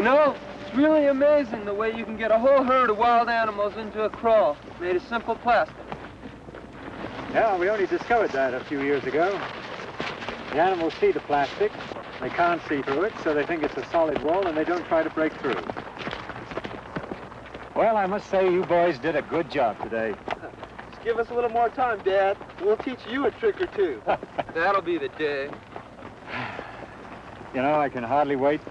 You know, it's really amazing the way you can get a whole herd of wild animals into a crawl made of simple plastic. Yeah, we only discovered that a few years ago. The animals see the plastic, they can't see through it, so they think it's a solid wall and they don't try to break through. Well, I must say you boys did a good job today. Just give us a little more time, Dad. We'll teach you a trick or two. That'll be the day. You know, I can hardly wait.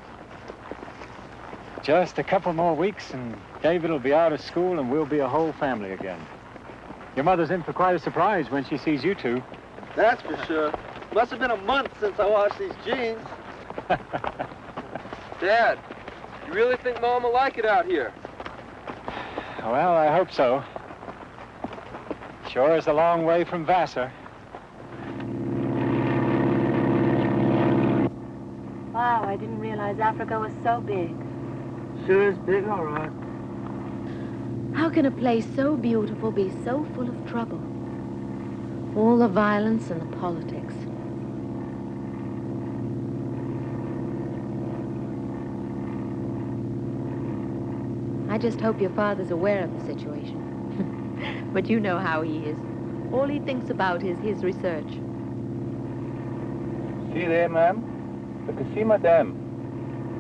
Just a couple more weeks and David will be out of school and we'll be a whole family again. Your mother's in for quite a surprise when she sees you two. That's for sure. Must have been a month since I washed these jeans. Dad, you really think Mom will like it out here? Well, I hope so. Sure is a long way from Vassar. Wow, I didn't realize Africa was so big. Sure is big, all right. How can a place so beautiful be so full of trouble? All the violence and the politics. I just hope your father's aware of the situation. But you know how he is. All he thinks about is his research. See there, ma'am? The Kasima Dam.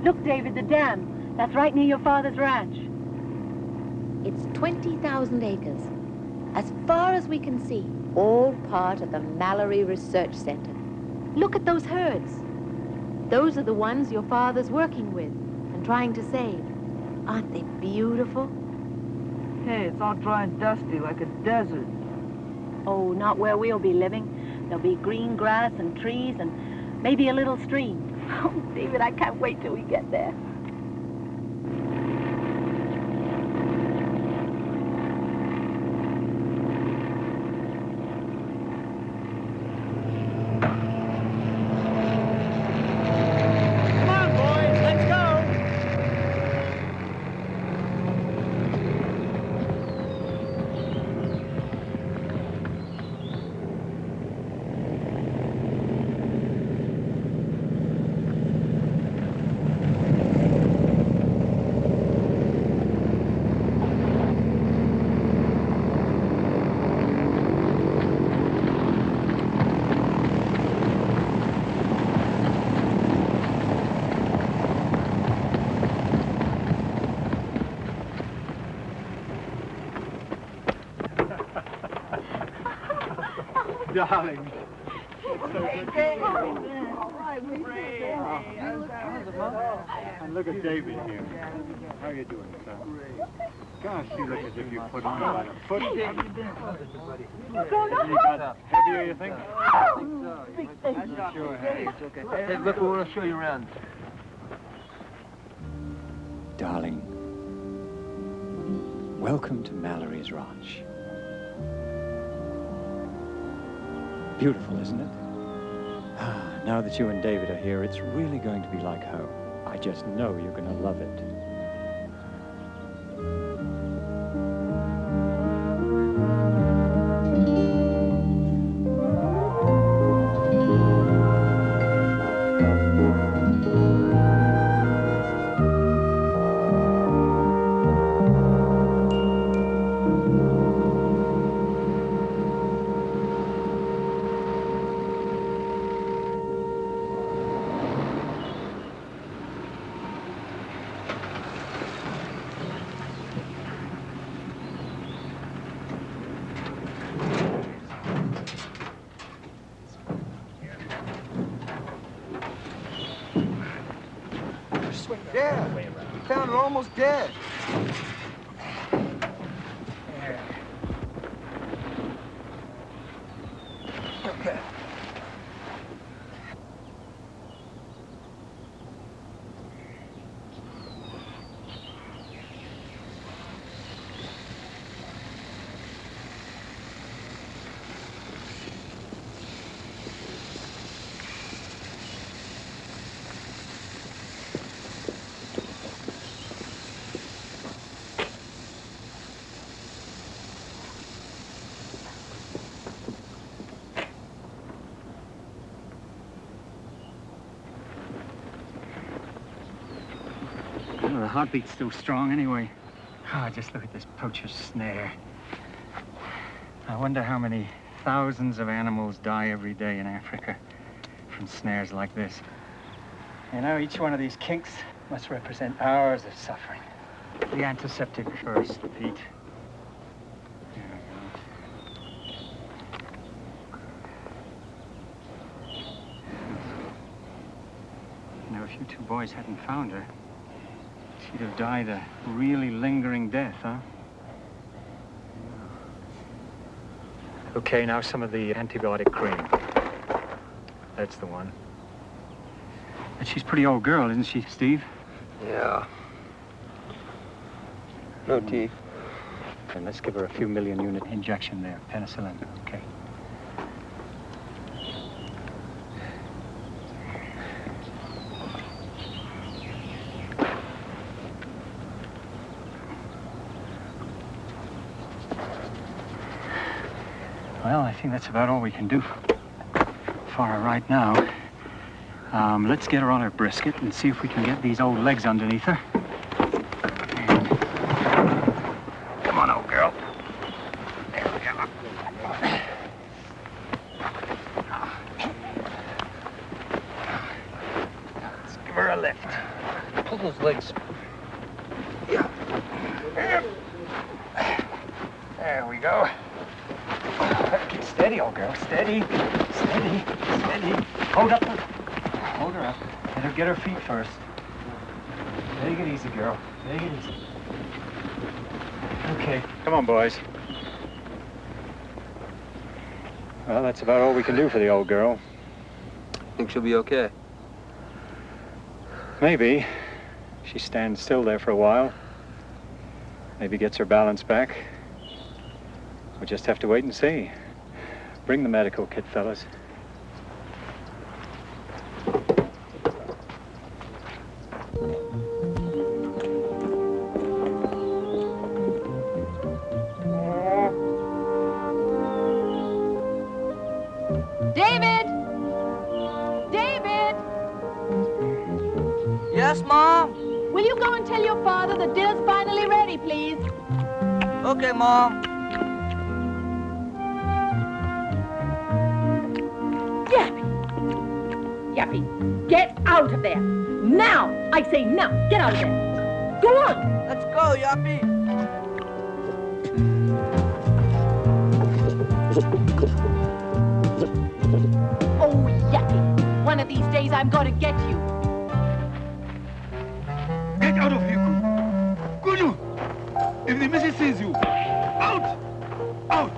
Look, David, the dam. That's right near your father's ranch. It's 20,000 acres. As far as we can see, all part of the Mallory Research Center. Look at those herds. Those are the ones your father's working with and trying to save. Aren't they beautiful? Hey, it's all dry and dusty like a desert. Oh, not where we'll be living. There'll be green grass and trees and maybe a little stream. Oh, David, I can't wait till we get there. Darling. And look at David here. How are you doing, son? Gosh, you look as if you put on about a foot. You got heavier, you think? Sure has. Hey, look, we want to show you around. Darling, welcome to Mallory's Ranch. Beautiful, isn't it? Ah, now that you and David are here, it's really going to be like home. I just know you're going to love it. Yeah, we found her almost dead. Okay. the heartbeat's still strong anyway. Oh, just look at this poacher's snare. I wonder how many thousands of animals die every day in Africa from snares like this. You know, each one of these kinks must represent hours of suffering. The antiseptic first, Pete. You know, if you two boys hadn't found her, she'd have died a really lingering death, huh? Okay, now some of the antibiotic cream. That's the one. But she's a pretty old girl, isn't she, Steve? Yeah. No teeth. And let's give her a few million unit injection there, penicillin, okay? Well, I think that's about all we can do for her right now. Let's get her on her brisket and see if we can get these old legs underneath her. And... Come on, old girl. There we go. Let's give her a lift. Pull those legs. Yeah. There we go. Get steady, old girl. Steady. Steady. Steady. Hold up. Hold her up. Get her feet first. Take it easy, girl. Take it easy. Okay. Come on, boys. Well, that's about all we can do for the old girl. Think she'll be okay? Maybe. She stands still there for a while. Maybe gets her balance back. We'll just have to wait and see. Bring the medical kit, fellas. David! David! Yes, Mom? Will you go and tell your father the dinner's finally ready, please? Okay, Mom. Yappy, get out of there. Now! I say now, get out of there. Go on! Let's go, Yappy. Oh, Yappy, one of these days I'm going to get you. Get out of here, could you? If the missus sees you, out! Out!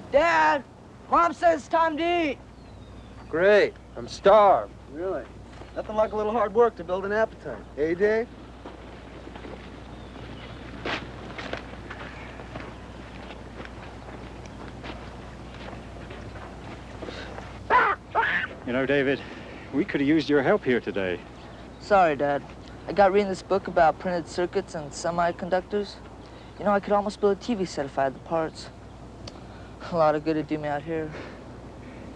Dad, Mom says it's time to eat. Great. I'm starved. Really? Nothing like a little hard work to build an appetite. Hey, Dave? You know, David, we could have used your help here today. Sorry, Dad. I got reading this book about printed circuits and semiconductors. You know, I could almost build a TV set if I had the parts. A lot of good it'd do me out here.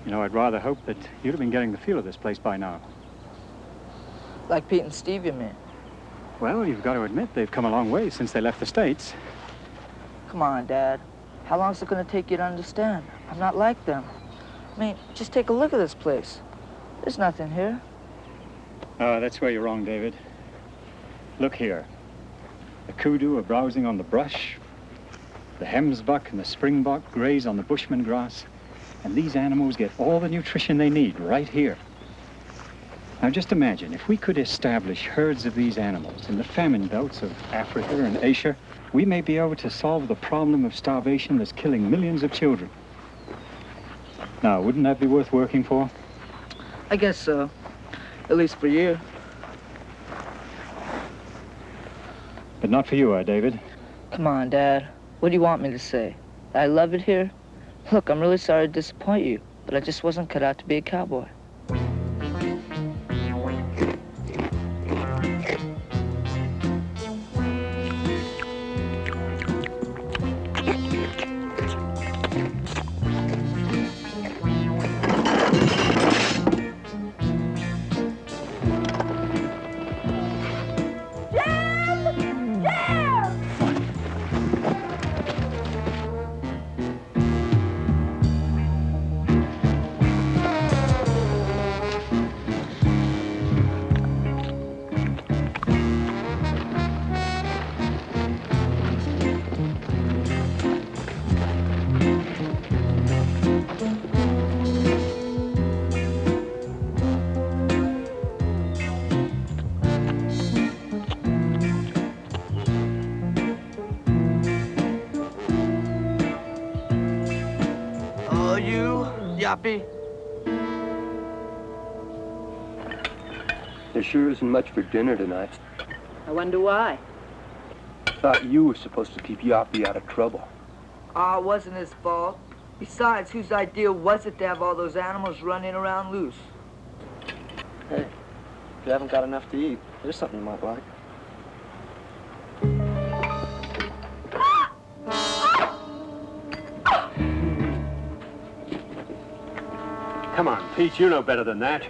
You know, I'd rather hope that you'd have been getting the feel of this place by now. Like Pete and Steve, you mean? Well, you've got to admit they've come a long way since they left the States. Come on, Dad. How long is it going to take you to understand? I'm not like them. I mean, just take a look at this place. There's nothing here. That's where you're wrong, David. Look here. The kudu are browsing on the brush. The hemsbuck and the springbok graze on the bushman grass. And these animals get all the nutrition they need right here. Now just imagine, if we could establish herds of these animals in the famine belts of Africa and Asia, we may be able to solve the problem of starvation that's killing millions of children. Now, wouldn't that be worth working for? I guess so. At least for you. But not for you, David. Come on, Dad. What do you want me to say? I love it here? Look, I'm really sorry to disappoint you, but I just wasn't cut out to be a cowboy. Yappy. There sure isn't much for dinner tonight. I wonder why. I thought you were supposed to keep Yappy out of trouble. It wasn't his fault. Besides, whose idea was it to have all those animals running around loose? Hey, if you haven't got enough to eat, there's something you might like. Come on, Pete, you know better than that.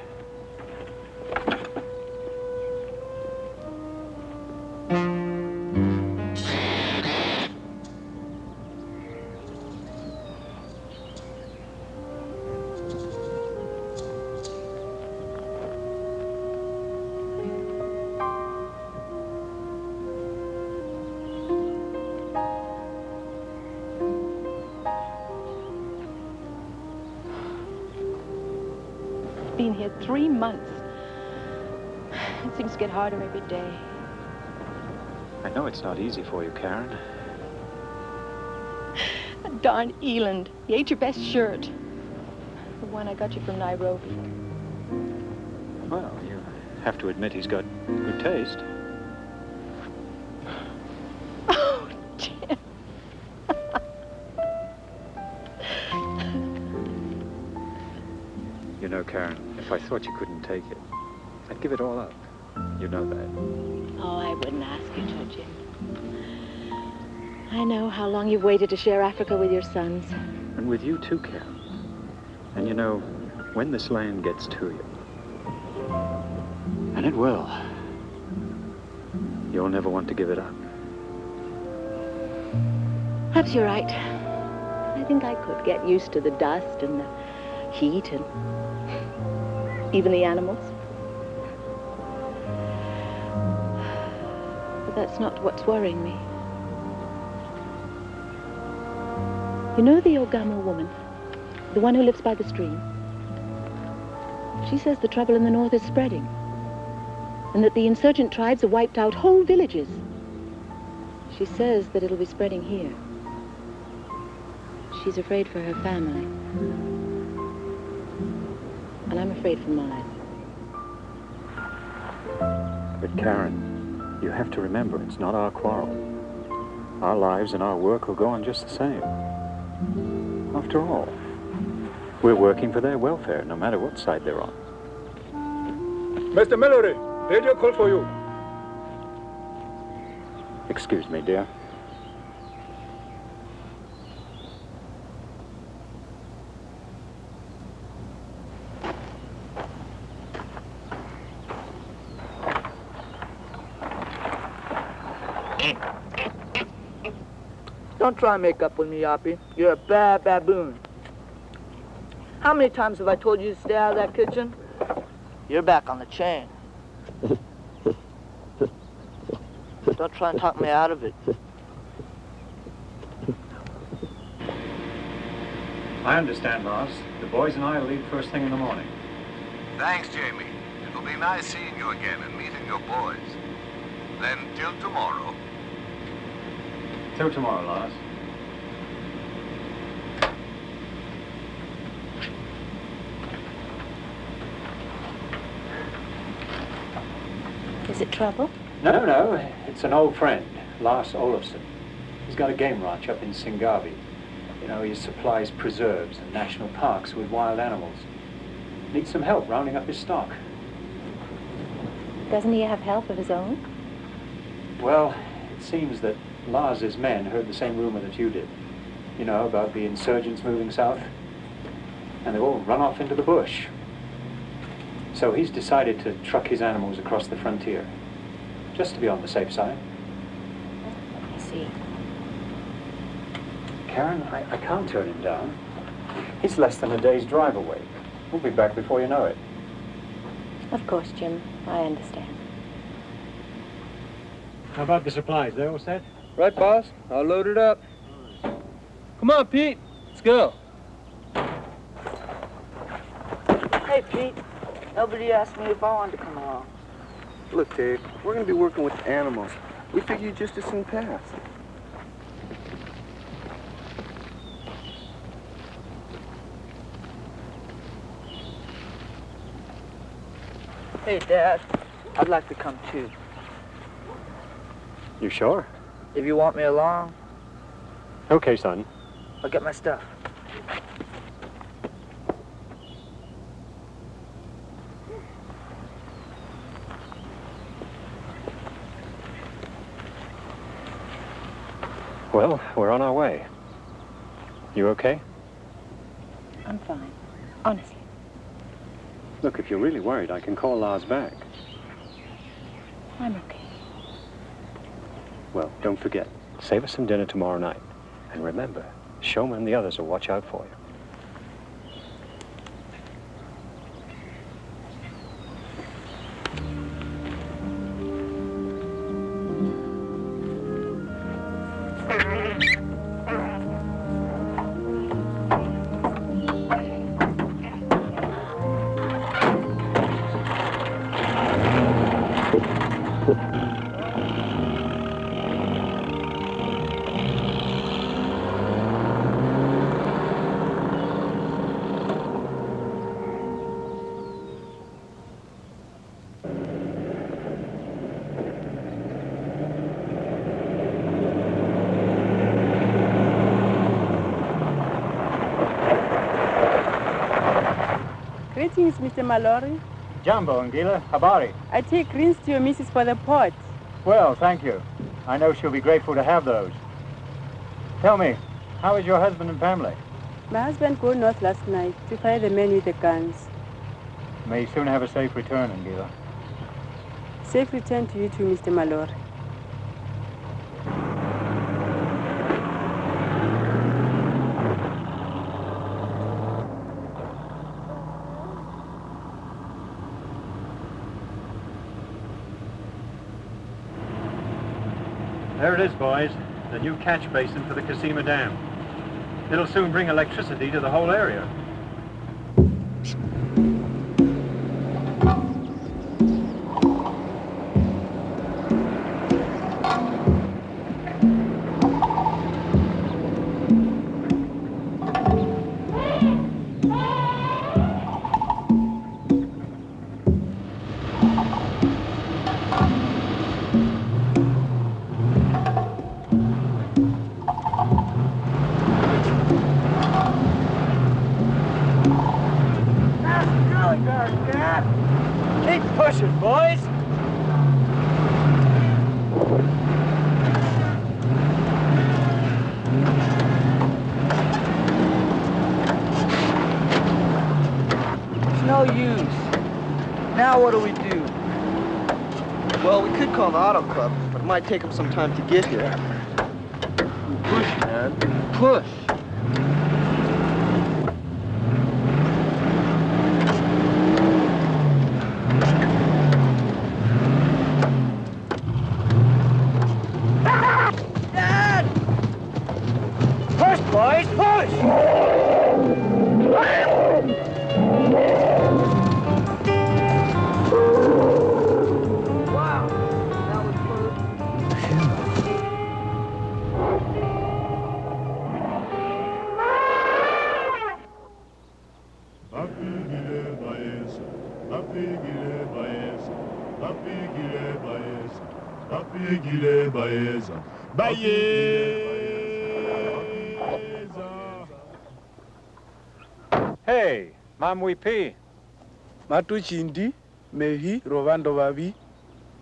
Been here 3 months. It seems to get harder every day. I know it's not easy for you, Karen. That darn eland. He ate your best shirt. The one I got you from Nairobi. Well, you have to admit he's got good taste. Oh, Jim. You know, Karen, if I thought you couldn't take it, I'd give it all up. You know that. Oh, I wouldn't ask you to, Jim. I know how long you've waited to share Africa with your sons. And with you too, Karen. And you know, when this land gets to you, and it will, you'll never want to give it up. Perhaps you're right. I think I could get used to the dust and the heat and even the animals. But that's not what's worrying me. You know the Ogama woman? The one who lives by the stream? She says the trouble in the north is spreading, and that the insurgent tribes have wiped out whole villages. She says that it'll be spreading here. She's afraid for her family. And I'm afraid for mine. But Karen, you have to remember, it's not our quarrel. Our lives and our work will go on just the same. After all, we're working for their welfare, no matter what side they're on. Mr. Mallory, radio call for you. Excuse me, dear. Don't try and make up with me, Yappy. You're a bad baboon. How many times have I told you to stay out of that kitchen? You're back on the chain. Don't try and talk me out of it. I understand, Mars. The boys and I will leave first thing in the morning. Thanks, Jamie. It'll It'll be nice seeing you again and meeting your boys. Then, till tomorrow. Till tomorrow, Lars. Is it trouble? No, it's an old friend, Lars Olofsson. He's got a game ranch up in Singavi. You know, he supplies preserves and national parks with wild animals. Needs some help rounding up his stock. Doesn't he have help of his own? Well, it seems that Lars's men heard the same rumor that you did. You know, about the insurgents moving south. And they've all run off into the bush. So he's decided to truck his animals across the frontier, just to be on the safe side. I see. Karen, I can't turn him down. He's less than a day's drive away. We'll be back before you know it. Of course, Jim. I understand. How about the supplies? They all set? Right, boss. I'll load it up. Come on, Pete. Let's go. Hey, Pete. Nobody asked me if I wanted to come along. Look, Dave, we're going to be working with animals. We figure you'd just as soon pass. Hey, Dad. I'd like to come too. You sure? If you want me along, Okay, son. I'll get my stuff. Well, we're on our way. You okay? I'm fine. Honestly. Look, if you're really worried, I can call Lars back. I'm okay. Well, don't forget, save us some dinner tomorrow night. And remember, Showman and the others will watch out for you. Greetings, Mr. Mallory. Jumbo, Anguilla, habari. I take greens to your missus for the pot. Well, thank you. I know she'll be grateful to have those. Tell me, how is your husband and family? My husband go north last night to find the men with the guns. May you soon have a safe return, Anguilla. Safe return to you too, Mr. Mallory. There it is, boys. The new catch basin for the Kasima Dam. It'll soon bring electricity to the whole area. Keep pushing, boys! It's no use. Now what do we do? Well, we could call the auto club, but it might take them some time to get here. Push, man. Push. Dad! Push, boys, push! Hey, Mamwipi. Matu chindi, mehi, rovando vavi.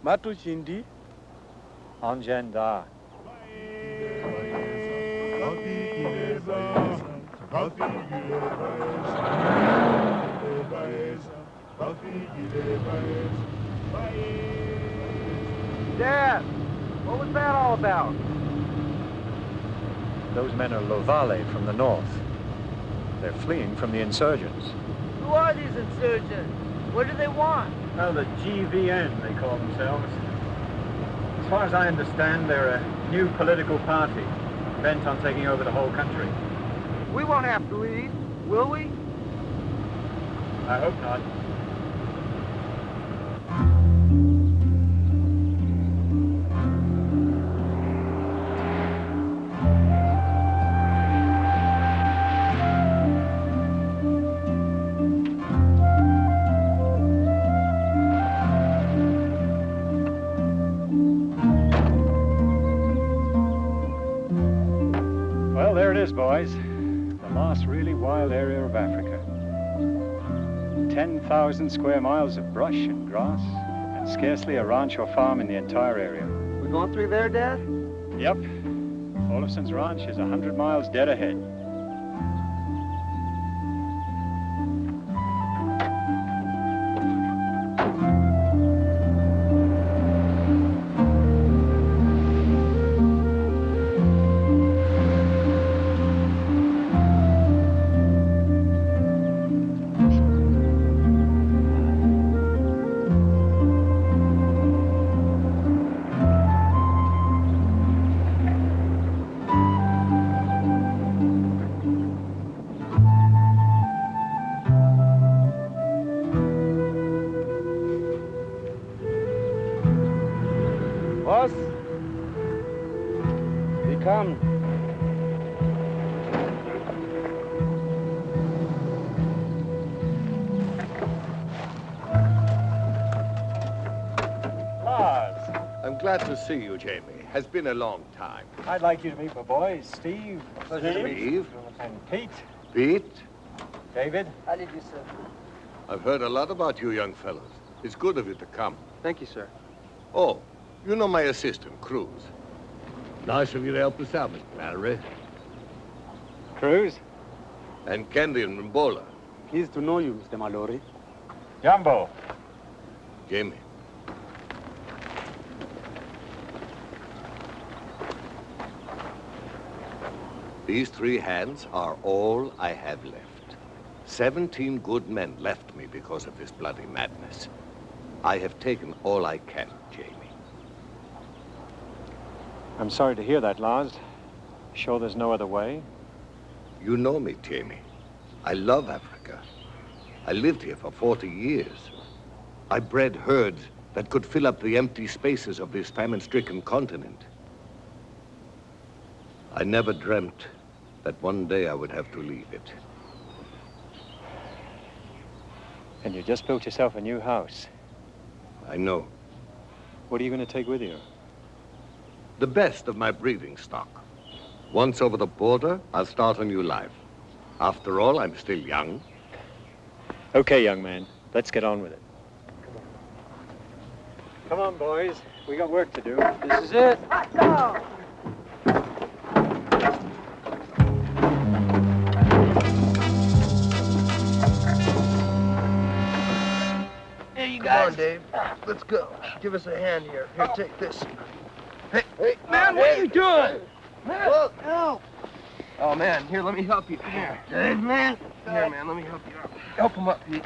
Matu chindi. Anjenda. Dad, what was that all about? Those men are Lovale from the north. They're fleeing from the insurgents. Who are these insurgents? What do they want? Oh, the GVN, they call themselves. As far as I understand, they're a new political party, bent on taking over the whole country. We won't have to leave, will we? I hope not. Well, there it is, boys. The last really wild area of Africa. 10,000 square miles of brush and grass, and scarcely a ranch or farm in the entire area. We going through there, Dad? Yep. Olafson's ranch is 100 miles dead ahead. Boss, we come. Lars, I'm glad to see you, Jamie. Has been a long time. I'd like you to meet my boys, Steve. Steve. And Pete. Pete, David. How did you, sir? I've heard a lot about you young fellows. It's good of you to come. Thank you, sir. Oh, you know my assistant, Cruz. Nice of you to help us out, Mr. Mallory. Cruz. And Candy and Mbola. Pleased to know you, Mr. Mallory. Jumbo. Jamie. These 3 hands are all I have left. 17 good men left me because of this bloody madness. I have taken all I can, Jamie. I'm sorry to hear that, Lars. Sure there's no other way? You know me, Jamie. I love Africa. I lived here for 40 years. I bred herds that could fill up the empty spaces of this famine-stricken continent. I never dreamt that one day I would have to leave it. And you just built yourself a new house. I know. What are you going to take with you? The best of my breeding stock. Once over the border, I'll start a new life. After all, I'm still young. Okay, young man. Let's get on with it. Come on, boys. We got work to do. This is it. Let's go! Here, you Come guys. on, Dave. Let's go. Give us a hand here. Here, take this. Hey, man, what are you doing? Man, help. Oh, man, here, let me help you. Here. Man. Here, man, let me help you out. Help him up, Pete.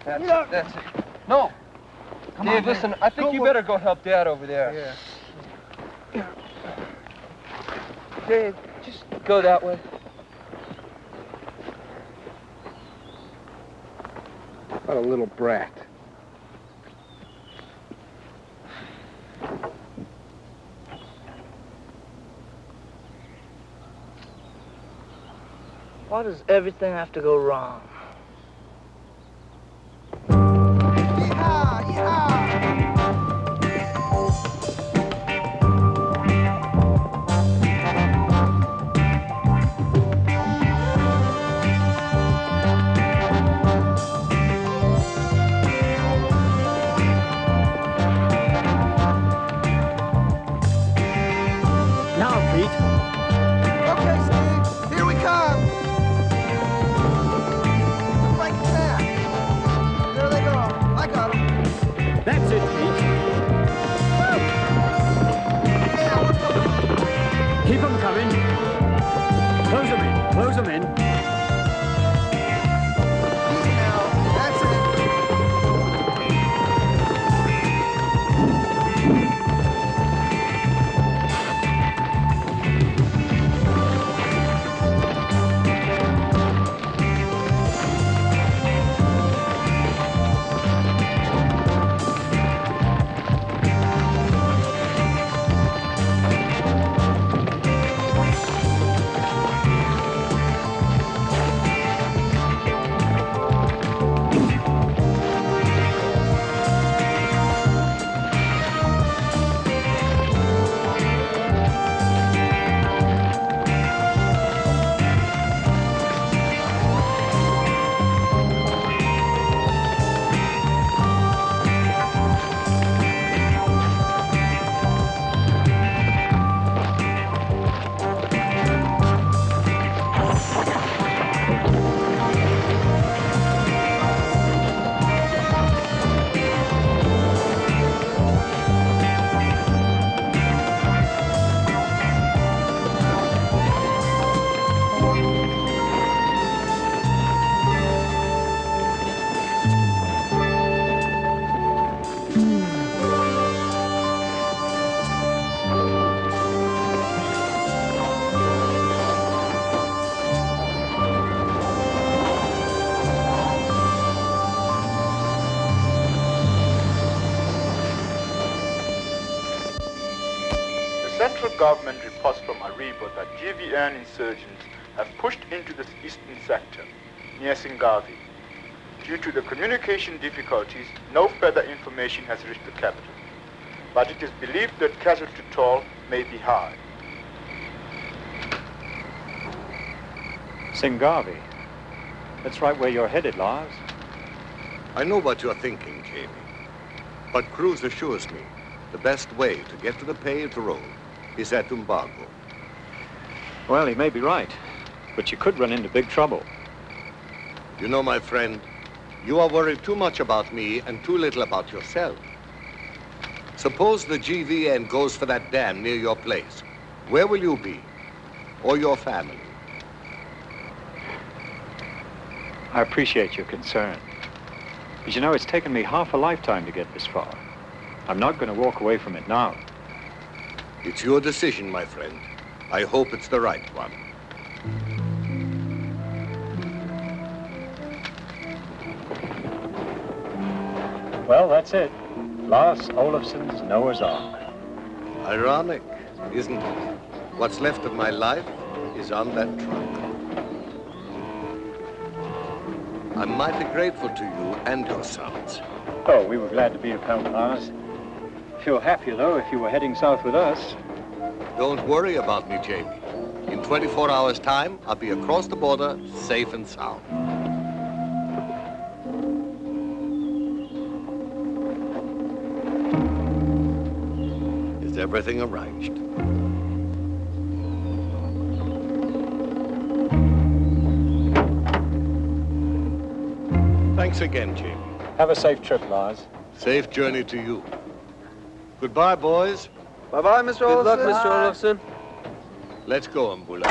That's it. No. Come Dave, on, listen, I think you better go help Dad over there. Yeah. Dave, just go that way. What a little brat. Why does everything have to go wrong? Yeehaw! Yeehaw! central government reports from Aribo that GVN insurgents have pushed into the eastern sector, near Singavi. Due to the communication difficulties, no further information has reached the capital. But it is believed that casualty toll may be high. Singavi. That's right where you're headed, Lars. I know what you're thinking, Jamie. But Cruz assures me the best way to get to the paved road is at Umbago. Well, he may be right, but you could run into big trouble. You know, my friend, you are worried too much about me and too little about yourself. Suppose the GVN goes for that dam near your place. Where will you be? Or your family? I appreciate your concern. But you know, it's taken me half a lifetime to get this far. I'm not going to walk away from it now. It's your decision, my friend. I hope it's the right one. Well, that's it. Lars Olafsson's Noah's Ark. Ironic, isn't it? What's left of my life is on that truck. I'm mighty grateful to you and your sons. Oh, we were glad to be of help, Lars. Feel happier, though, if you were heading south with us. Don't worry about me, Jamie. In 24 hours' time, I'll be across the border, safe and sound. Is everything arranged? Thanks again, Jamie. Have a safe trip, Lars. Safe journey to you. Goodbye, boys. Bye-bye, Mr. Olafsson. Good luck, Mr. Olafsson. Let's go, Mbula.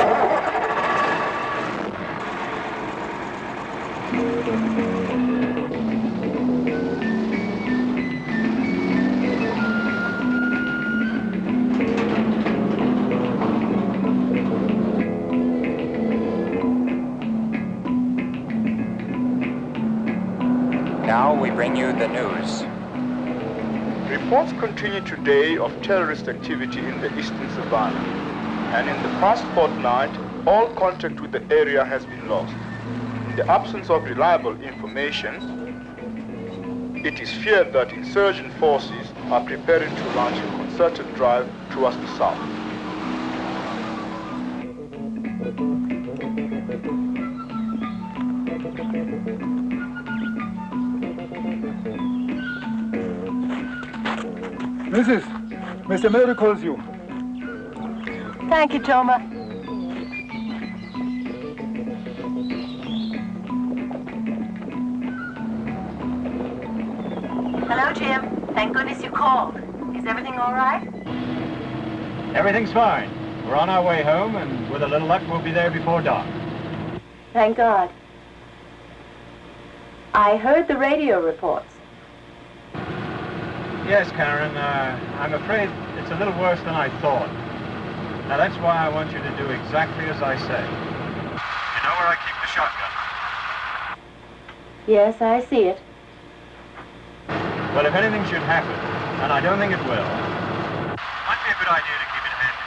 Now we bring you the news. Reports continue today of terrorist activity in the eastern savannah, and in the past fortnight, all contact with the area has been lost. In the absence of reliable information, it is feared that insurgent forces are preparing to launch a concerted drive towards the south. Mrs., Mr. Mary calls you. Thank you, Toma. Hello, Jim. Thank goodness you called. Is everything all right? Everything's fine. We're on our way home, and with a little luck, we'll be there before dark. Thank God. I heard the radio reports. Yes, Karen, I'm afraid it's a little worse than I thought. Now, that's why I want you to do exactly as I say. You know where I keep the shotgun? Yes, I see it. Well, if anything should happen, and I don't think it will, might be a good idea to keep it handy.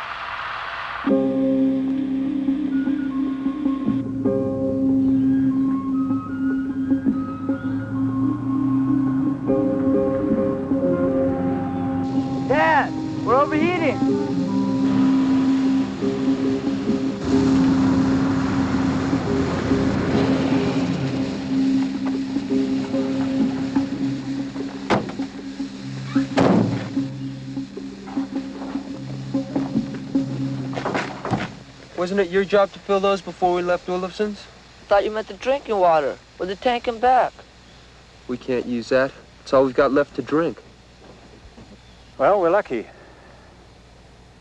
Dad, we're overheating. Wasn't it your job to fill those before we left Olafsson's? Thought you meant the drinking water with the tank and back. We can't use that. It's all we've got left to drink. Well, we're lucky.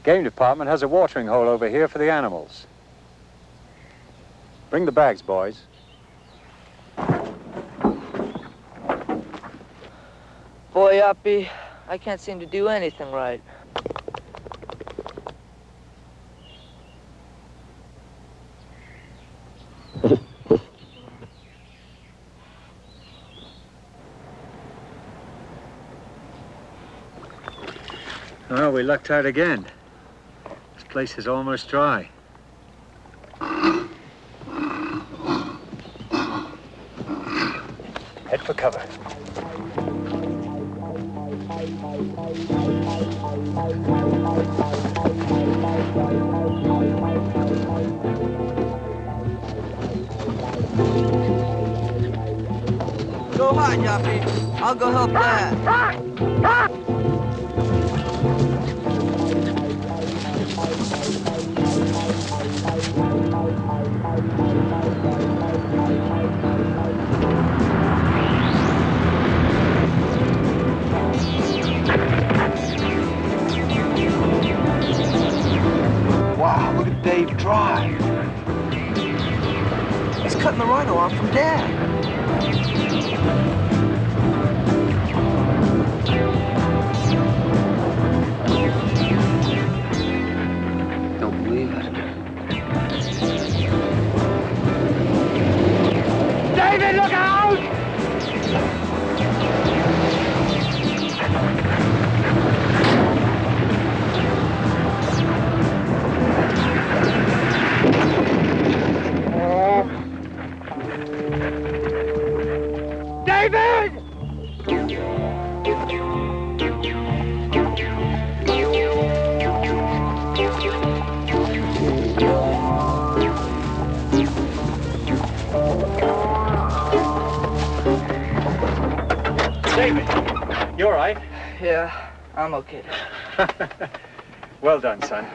Game department has a watering hole over here for the animals. Bring the bags, boys. Boy, Uppy, I can't seem to do anything right. Well, we lucked out again. place is almost dry. Head for cover. Go hide, Yappy. I'll go help Dad. Wow, look at Dave drive. He's cutting the rhino off from Dad. Don't believe it. David, look out! David! David, you all right? Yeah, I'm okay. Well done, son.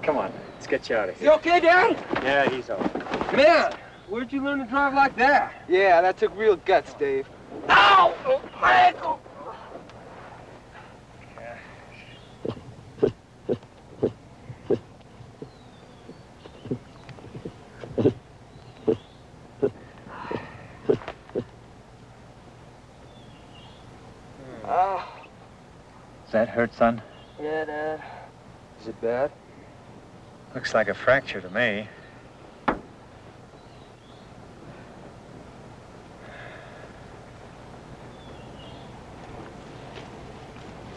Come on, let's get you out of here. You okay, Dad? Yeah, he's all right. Man, where'd you learn to drive like that? Yeah, that took real guts, Dave. Ow! Oh, my ankle! Does that hurt, son? Yeah, Dad. Is it bad? Looks like a fracture to me.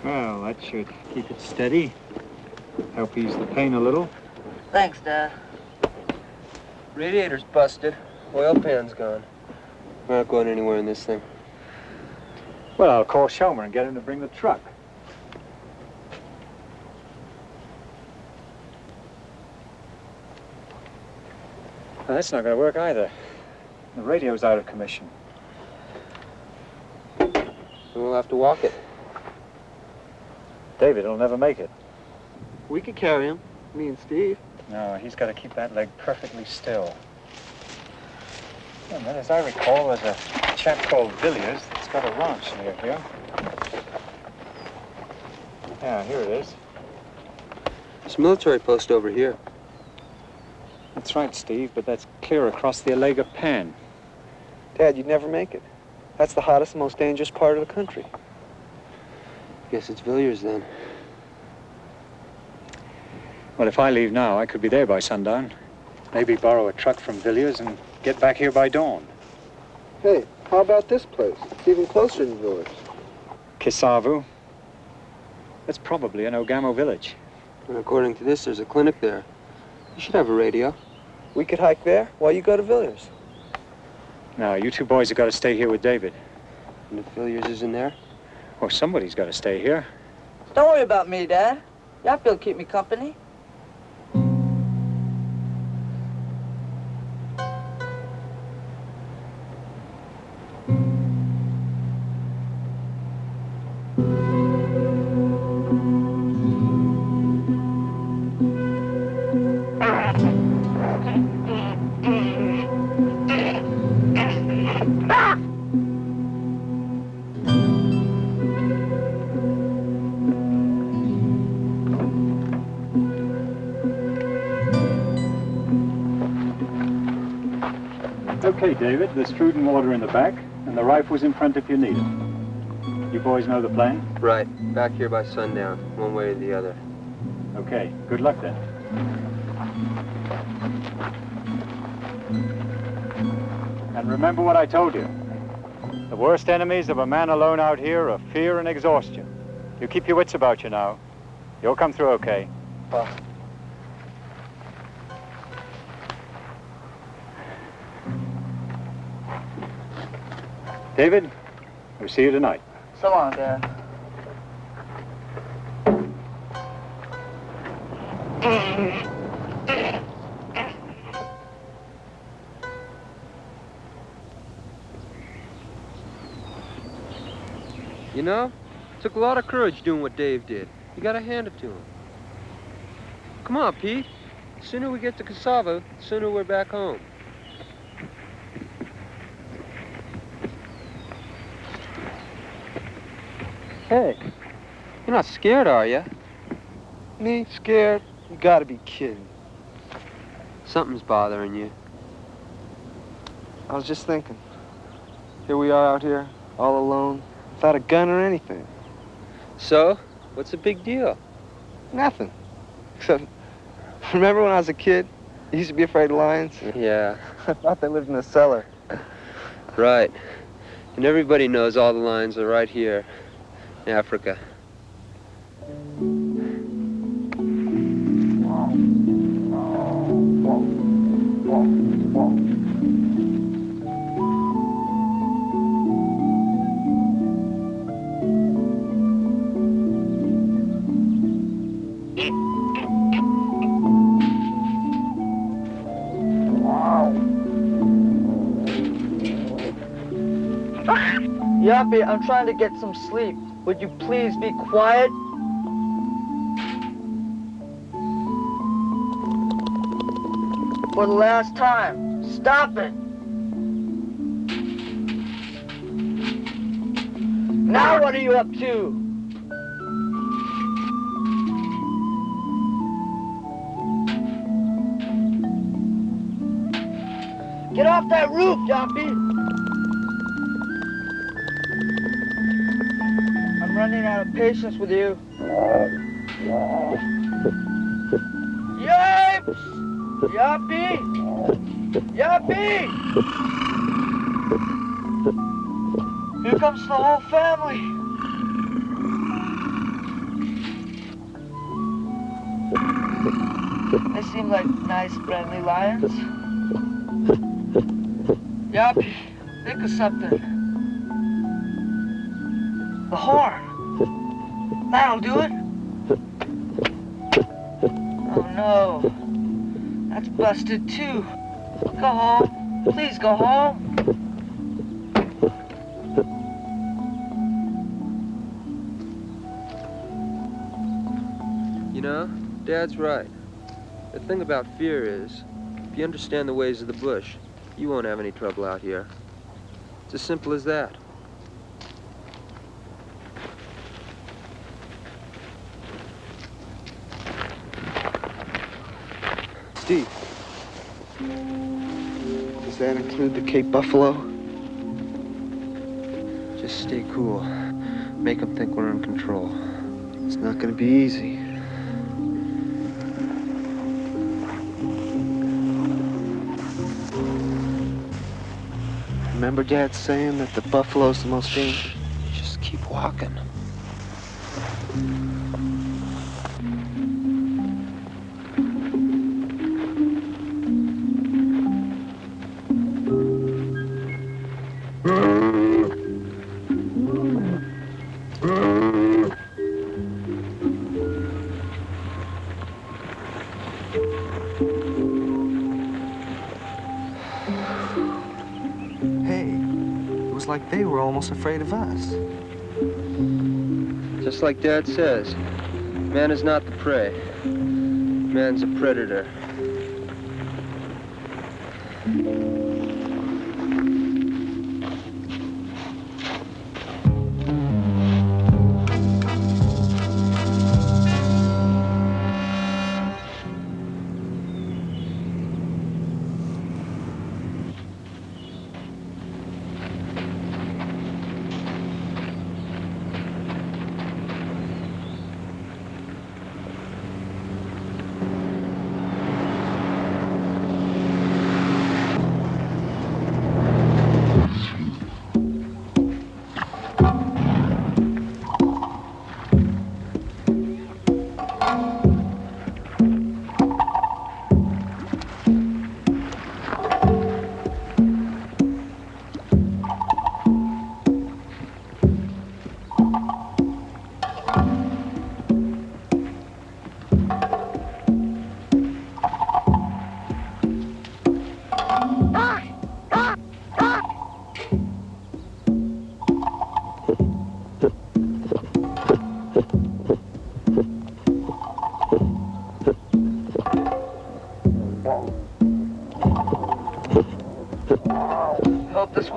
Well, that should keep it steady. Help ease the pain a little. Thanks, Dad. Radiator's busted. Oil pan's gone. We're not going anywhere in this thing. Well, I'll call Shelmer and get him to bring the truck. Well, that's not going to work either. The radio's out of commission. We'll have to walk it. David will never make it. We could carry him, me and Steve. No, he's got to keep that leg perfectly still. And then, as I recall, there's a chap called Villiers that's got a ranch near here. Yeah, here it is. There's a military post over here. That's right, Steve, but that's clear across the Alega Pan. Dad, you'd never make it. That's the hottest, most dangerous part of the country. Guess it's Villiers then. Well, if I leave now, I could be there by sundown. Maybe borrow a truck from Villiers and get back here by dawn. Hey, how about this place? It's even closer than yours. Kisavu. That's probably an Ogamo village. And according to this, there's a clinic there. You should have a radio. We could hike there while you go to Villiers. Now, you two boys have got to stay here with David. And if Villiers isn't there? Well, somebody's got to stay here. Don't worry about me, Dad. Yappy will keep me company. Okay, David, there's food and water in the back, and the rifle's in front if you need it. You boys know the plan? Right. Back here by sundown, one way or the other. Okay, good luck then. And remember what I told you. The worst enemies of a man alone out here are fear and exhaustion. You keep your wits about you now. You'll come through okay. Well, David, we'll see you tonight. So long, Dad. You know, it took a lot of courage doing what Dave did. You gotta hand it to him. Come on, Pete. The sooner we get to Cassava, the sooner we're back home. Hey, you're not scared, are you? Me? Scared? You gotta be kidding. Something's bothering you. I was just thinking. Here we are out here, all alone, without a gun or anything. So, what's the big deal? Nothing. Except, remember when I was a kid? I used to be afraid of lions? Yeah. I thought they lived in the cellar. Right. And everybody knows all the lions are right here in Africa. Yappy, I'm trying to get some sleep. Would you please be quiet? For the last time, stop it. Now what are you up to? Get off that roof, Yappy. I'm running out of patience with you. Yapes! Yappy! Yappy! Here comes the whole family. They seem like nice, friendly lions. Yappy, think of something. The horn. That'll do it. Oh no. That's busted too. Go home. Please go home. You know, Dad's right. The thing about fear is, if you understand the ways of the bush, you won't have any trouble out here. It's as simple as that. Steve, does that include the Cape Buffalo? Just stay cool. Make them think we're in control. It's not gonna be easy. Remember Dad saying that the buffalo's the most dangerous? Just keep walking. Like they were almost afraid of us. Just like Dad says, man is not the prey. Man's a predator.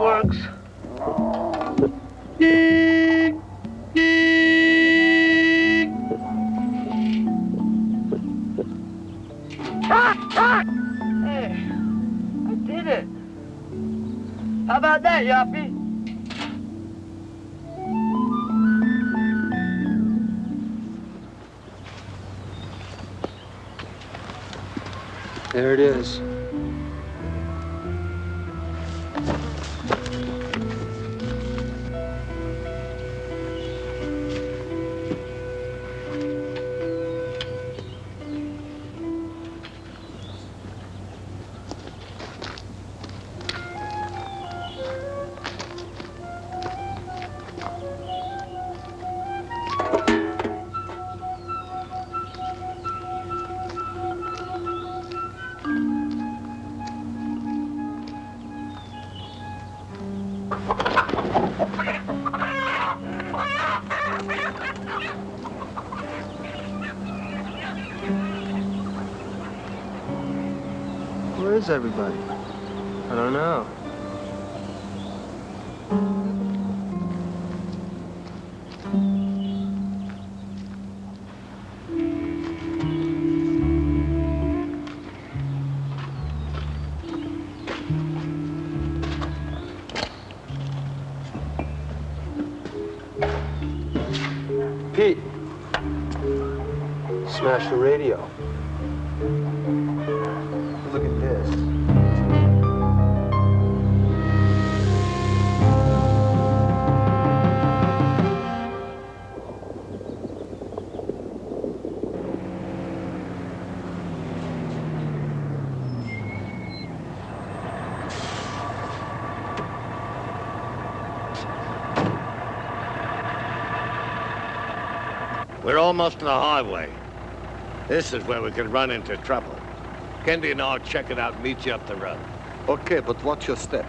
works. Hey, I did it. How about that, Yappy? There it is. Where is everybody? I don't know. Pete, smash the radio. Look at this. We're almost to the highway. This is where we could run into trouble. Kendi and I'll check it out and meet you up the road. Okay, but watch your step.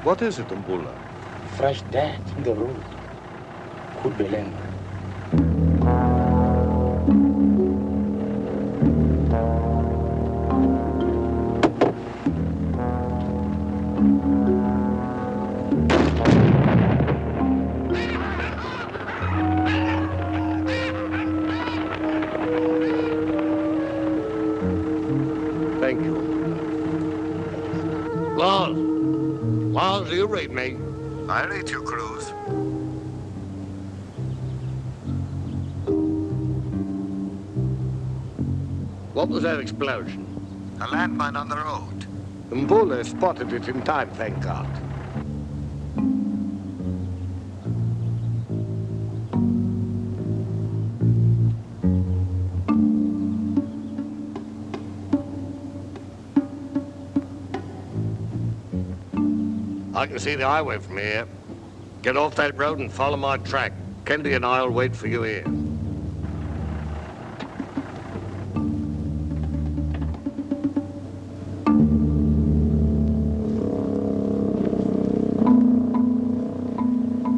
What is it, Mbula? Fresh dirt in the road. Could be land. Thank you. Laws. Laws, do you read me? I read you, Cruz. What was that explosion? A landmine on the road. Mbula spotted it in time, thank God. I can see the highway from here. Get off that road and follow my track. Kendi and I'll wait for you here.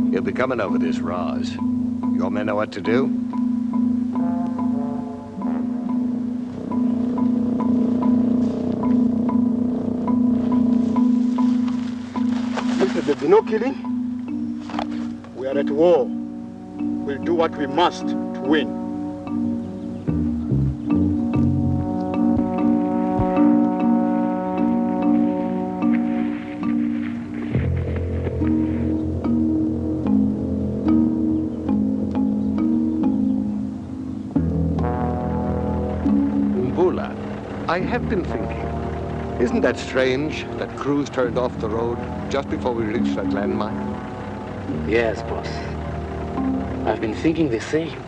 You'll be coming over this rise. Your men know what to do? There'll be no killing. We are at war. We'll do what we must to win. Mbula, I have been thinking. Isn't that strange that Cruz turned off the road just before we reached that landmine? Yes, boss. I've been thinking the same.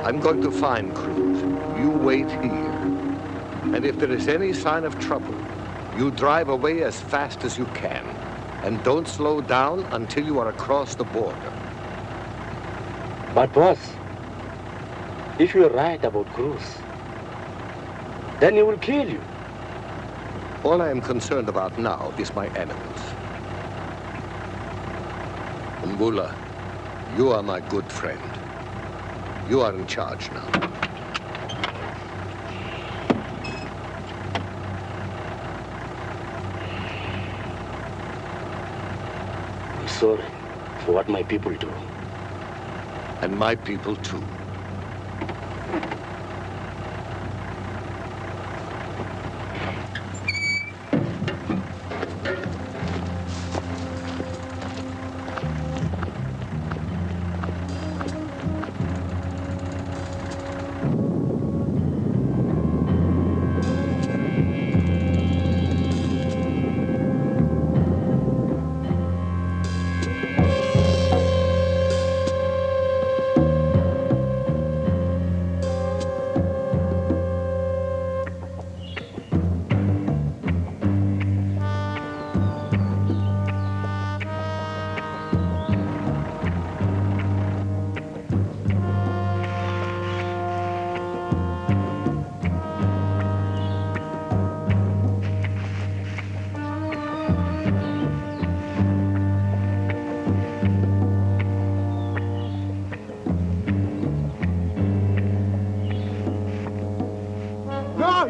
I'm going to find Cruz. You wait here. And if there is any sign of trouble, you drive away as fast as you can. And don't slow down until you are across the border. But boss, if you are right about Cruz, then he will kill you. All I am concerned about now is my animals. Mbula, you are my good friend. You are in charge now. I'm sorry for what my people do. And my people too.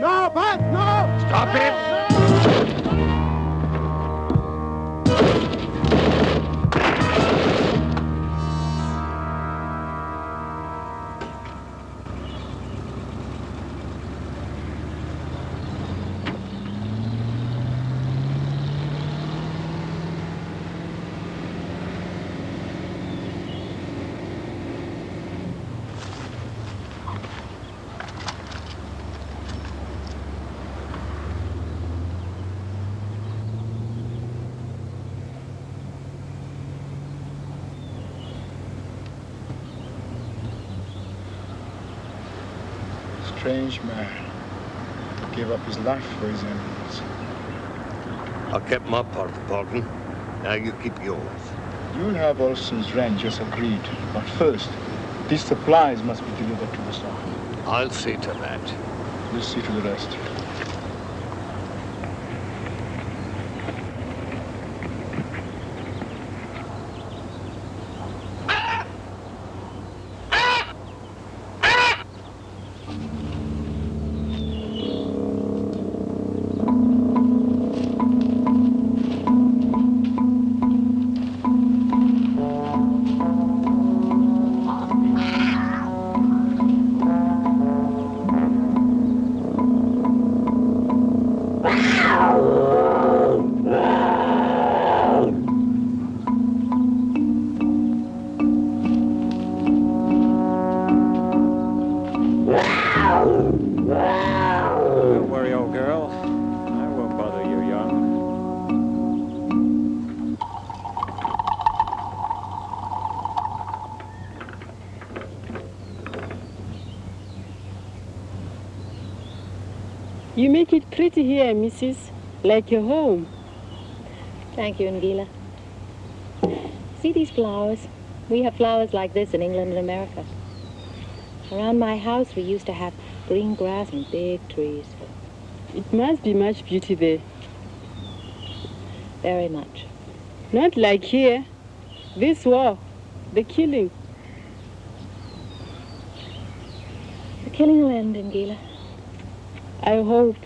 No, Pat, no! Stop it! Strange man. Gave up his life for his enemies. I kept my part of the bargain. Now you keep yours. You'll have Olson's ranch as agreed. But first, these supplies must be delivered to the south. I'll see to that. We'll see to the rest. Don't worry, old girl. I won't bother you, young. You make it pretty here, Mrs. Like your home. Thank you, Angola. See these flowers? We have flowers like this in England and America. Around my house, we used to have green grass and big trees. It must be much beauty there. Very much. Not like here. This war, the killing. The killing will end, Angola. I hope.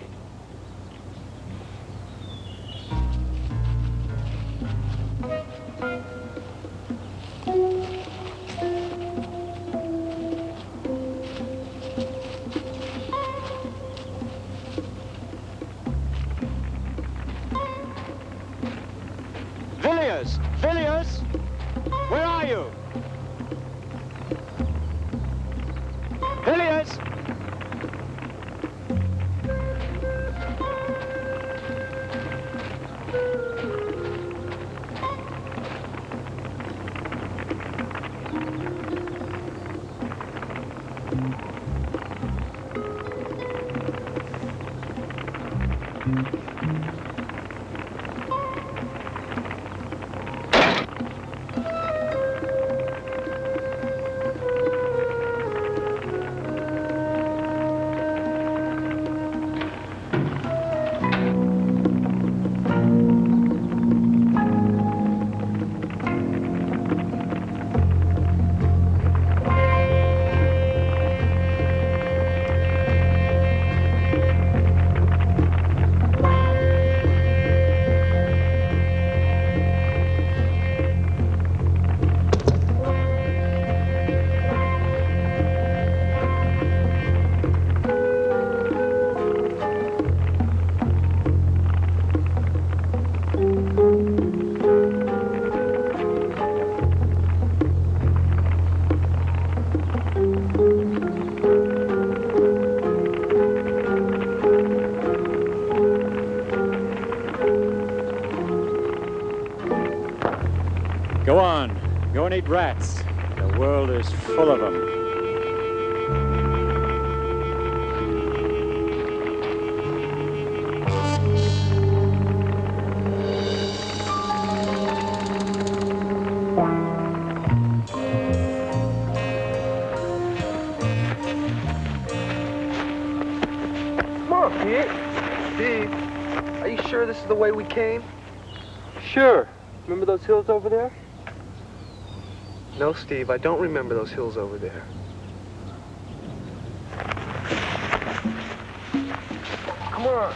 Villiers! Villiers! Where are you? Villiers! Go on. Go and eat rats. The world is full of them. Come on, Pete. Steve, are you sure this is the way we came? Sure. Remember those hills over there? No, Steve, I don't remember those hills over there. Come on.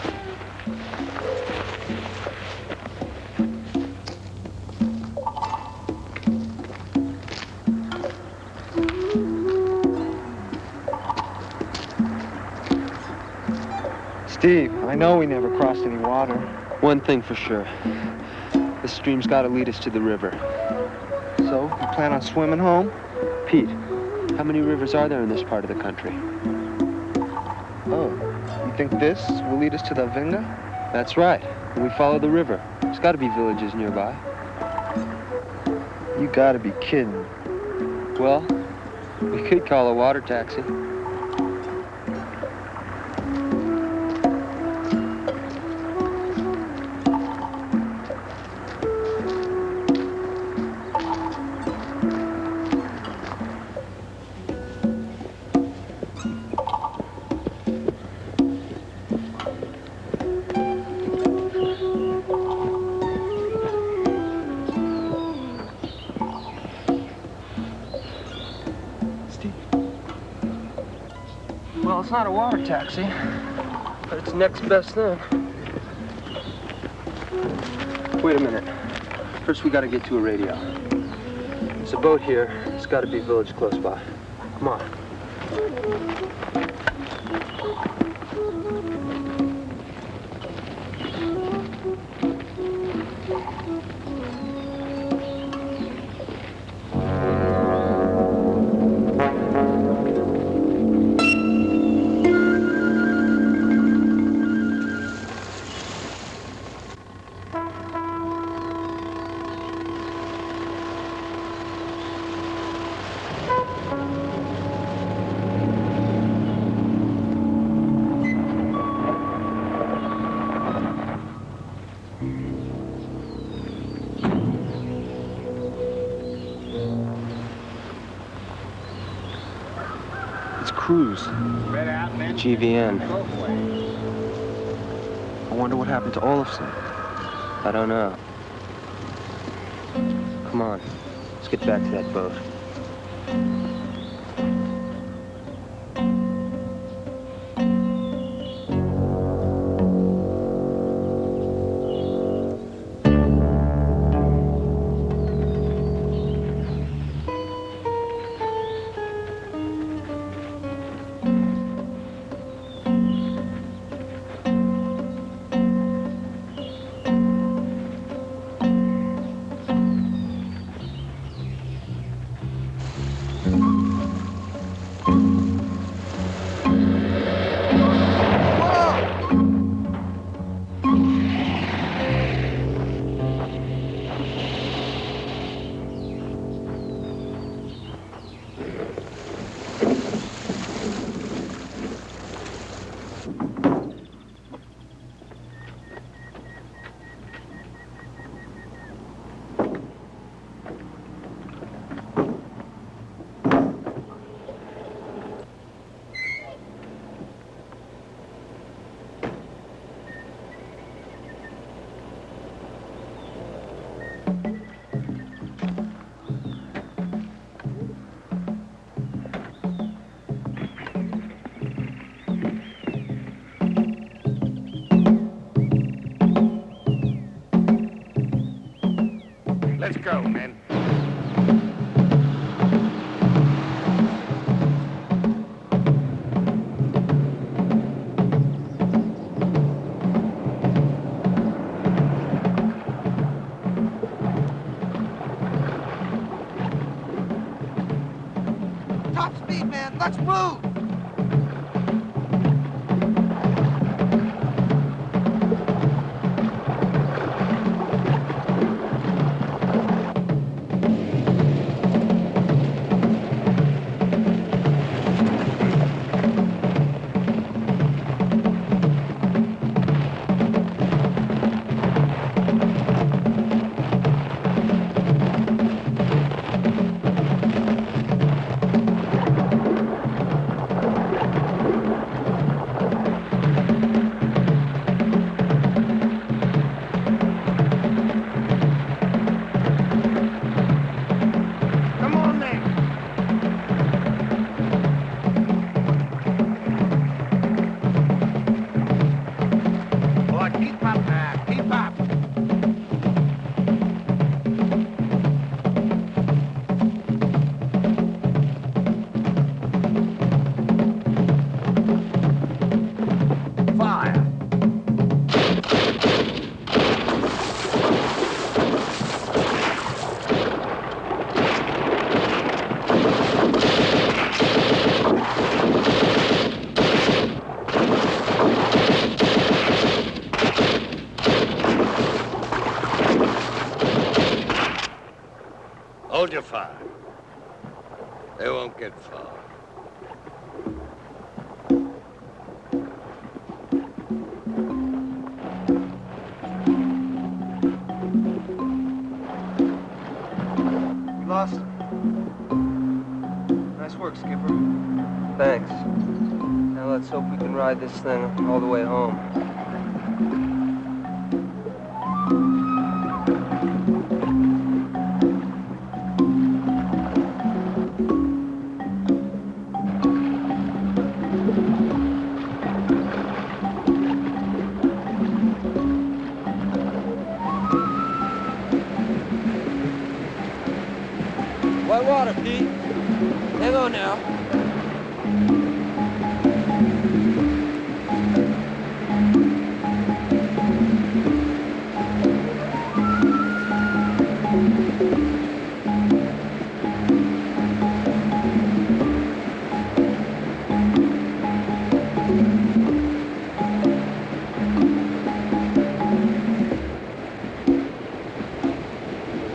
Steve, I know we never crossed any water. One thing for sure. This stream's got to lead us to the river. So, you plan on swimming home? Pete, how many rivers are there in this part of the country? Oh, you think this will lead us to the Vinga? That's right. And we follow the river. There's got to be villages nearby. You got to be kidding. Well, we could call a water taxi. Well, it's not a water taxi, but it's next best thing. Wait a minute. First, we got to get to a radio. There's a boat here. It's got to be a village close by. Come on. Cruise. GVN. I wonder what happened to Olafson. I don't know. Come on, let's get back to that boat. Let's go, men. Top speed, man. Let's move. Hold your fire. They won't get far. We lost him. Nice work, Skipper. Thanks. Now let's hope we can ride this thing all the way home. White water, Pete. Hang on now.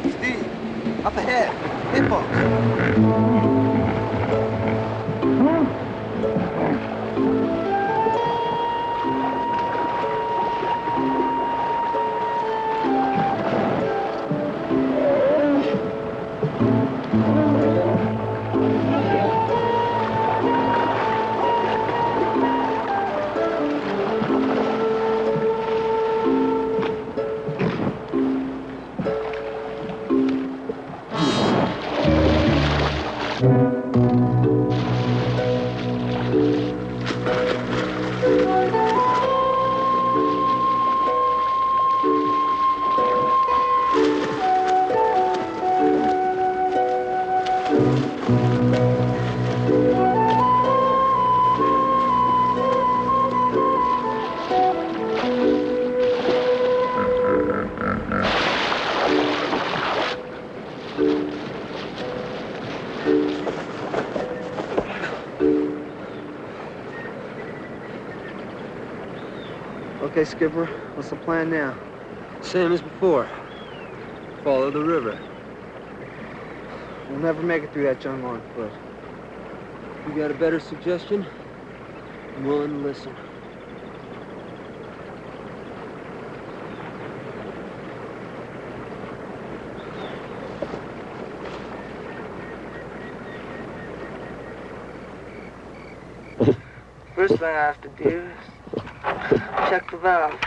Steve, up ahead. Hippos. Okay, Skipper, what's the plan now? Same as before. Follow the river. We'll never make it through that jungle on foot. You got a better suggestion? I'm willing to listen. First thing I have to do is check the valve.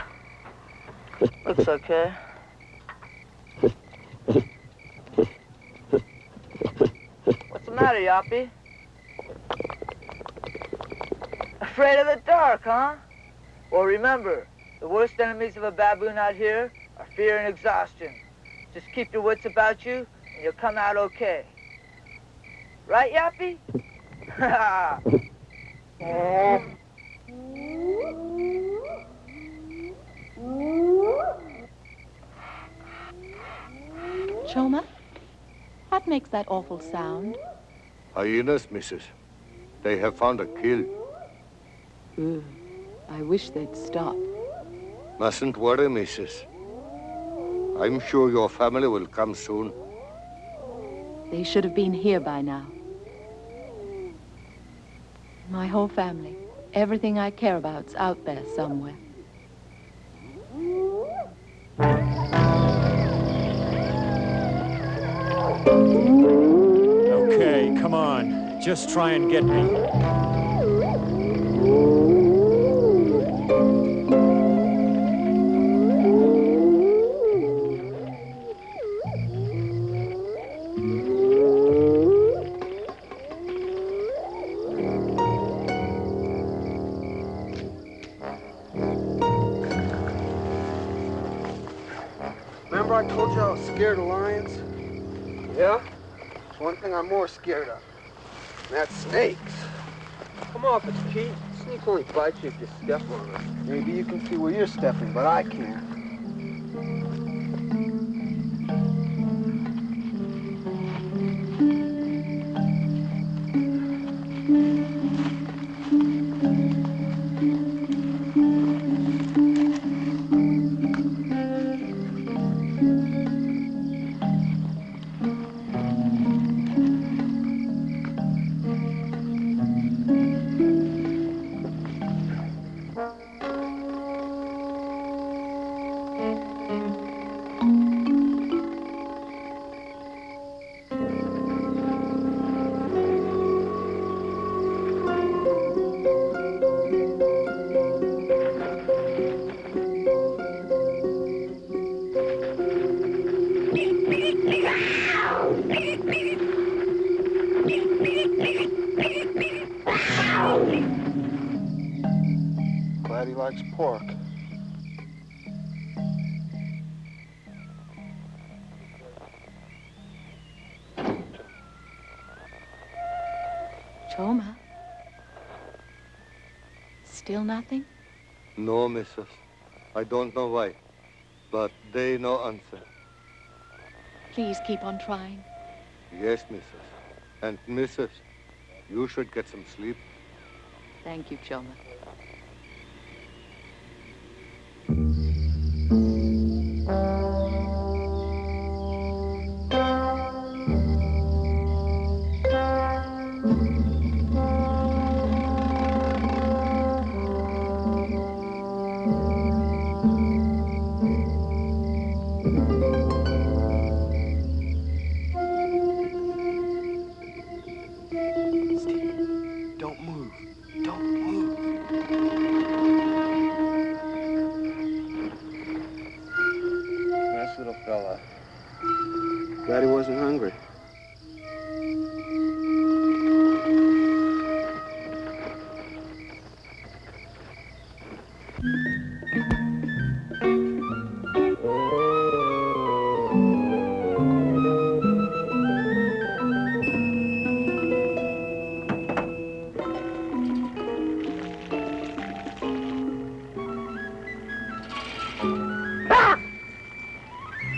Looks okay. What's the matter, Yoppie? Afraid of the dark, huh? Well, remember, the worst enemies of a baboon out here are fear and exhaustion. Just keep your wits about you, and you'll come out okay. Right, Yoppie? Choma, what makes that awful sound? Hyenas, missus. They have found a kill. I wish they'd stop. Mustn't worry, missus. I'm sure your family will come soon. They should have been here by now. My whole family, everything I care about's out there somewhere. Okay, come on. Just try and get me. Remember I told you I was scared of lions? Yeah? There's one thing I'm more scared of. And that's snakes. Come off it, Pete. Snakes only bite you if you step on them. Maybe you can see where you're stepping, but I can't. likes pork. Choma. Still nothing? No, missus. I don't know why, but they no answer. Please keep on trying. Yes, missus. And missus, you should get some sleep. Thank you, Choma. Don't move. Don't move. Nice little fella. Glad he wasn't hungry.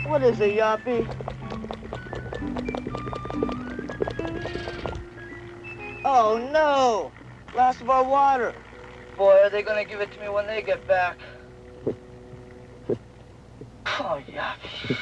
What is it, Yappy? Oh, no! Last of our water. Boy, are they gonna give it to me when they get back. Oh, Yappy.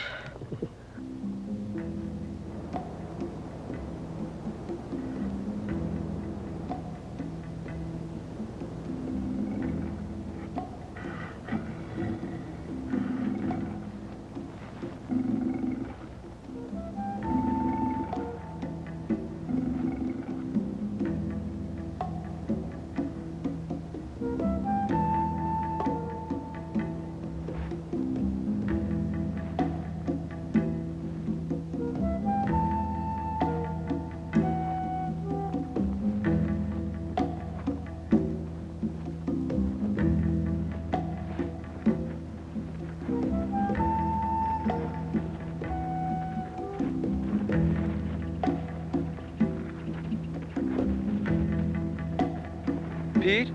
Pete?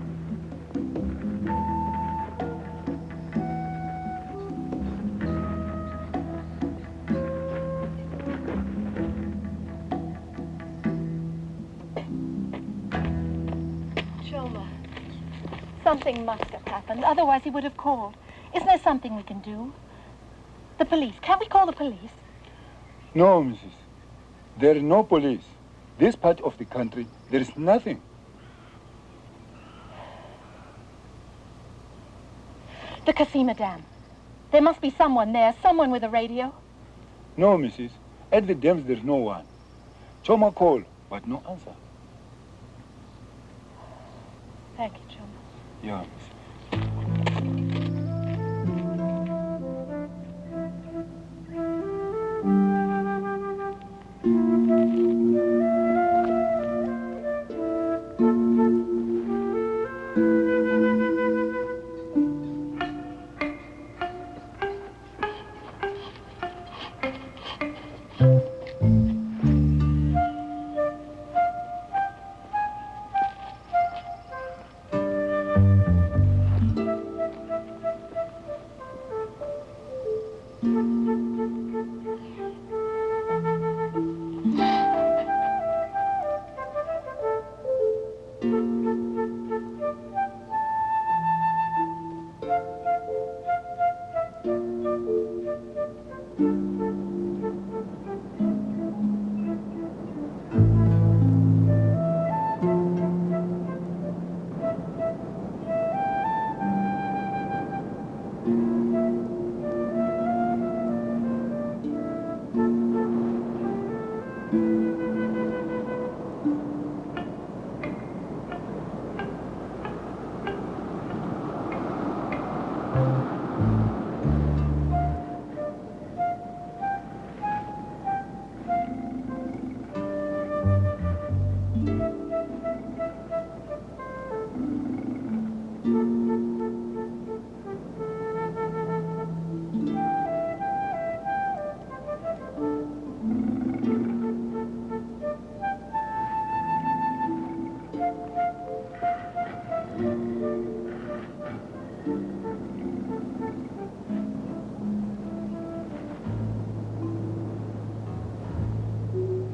Choma, something must have happened. Otherwise, he would have called. Isn't there something we can do? The police. Can't we call the police? No, Mrs. There is no police. This part of the country, there is nothing. The Kasima Dam. There must be someone there, someone with a radio. No, Mrs. At the dams, there's no one. Choma called, but no answer. Thank you, Choma. Yeah, Mrs.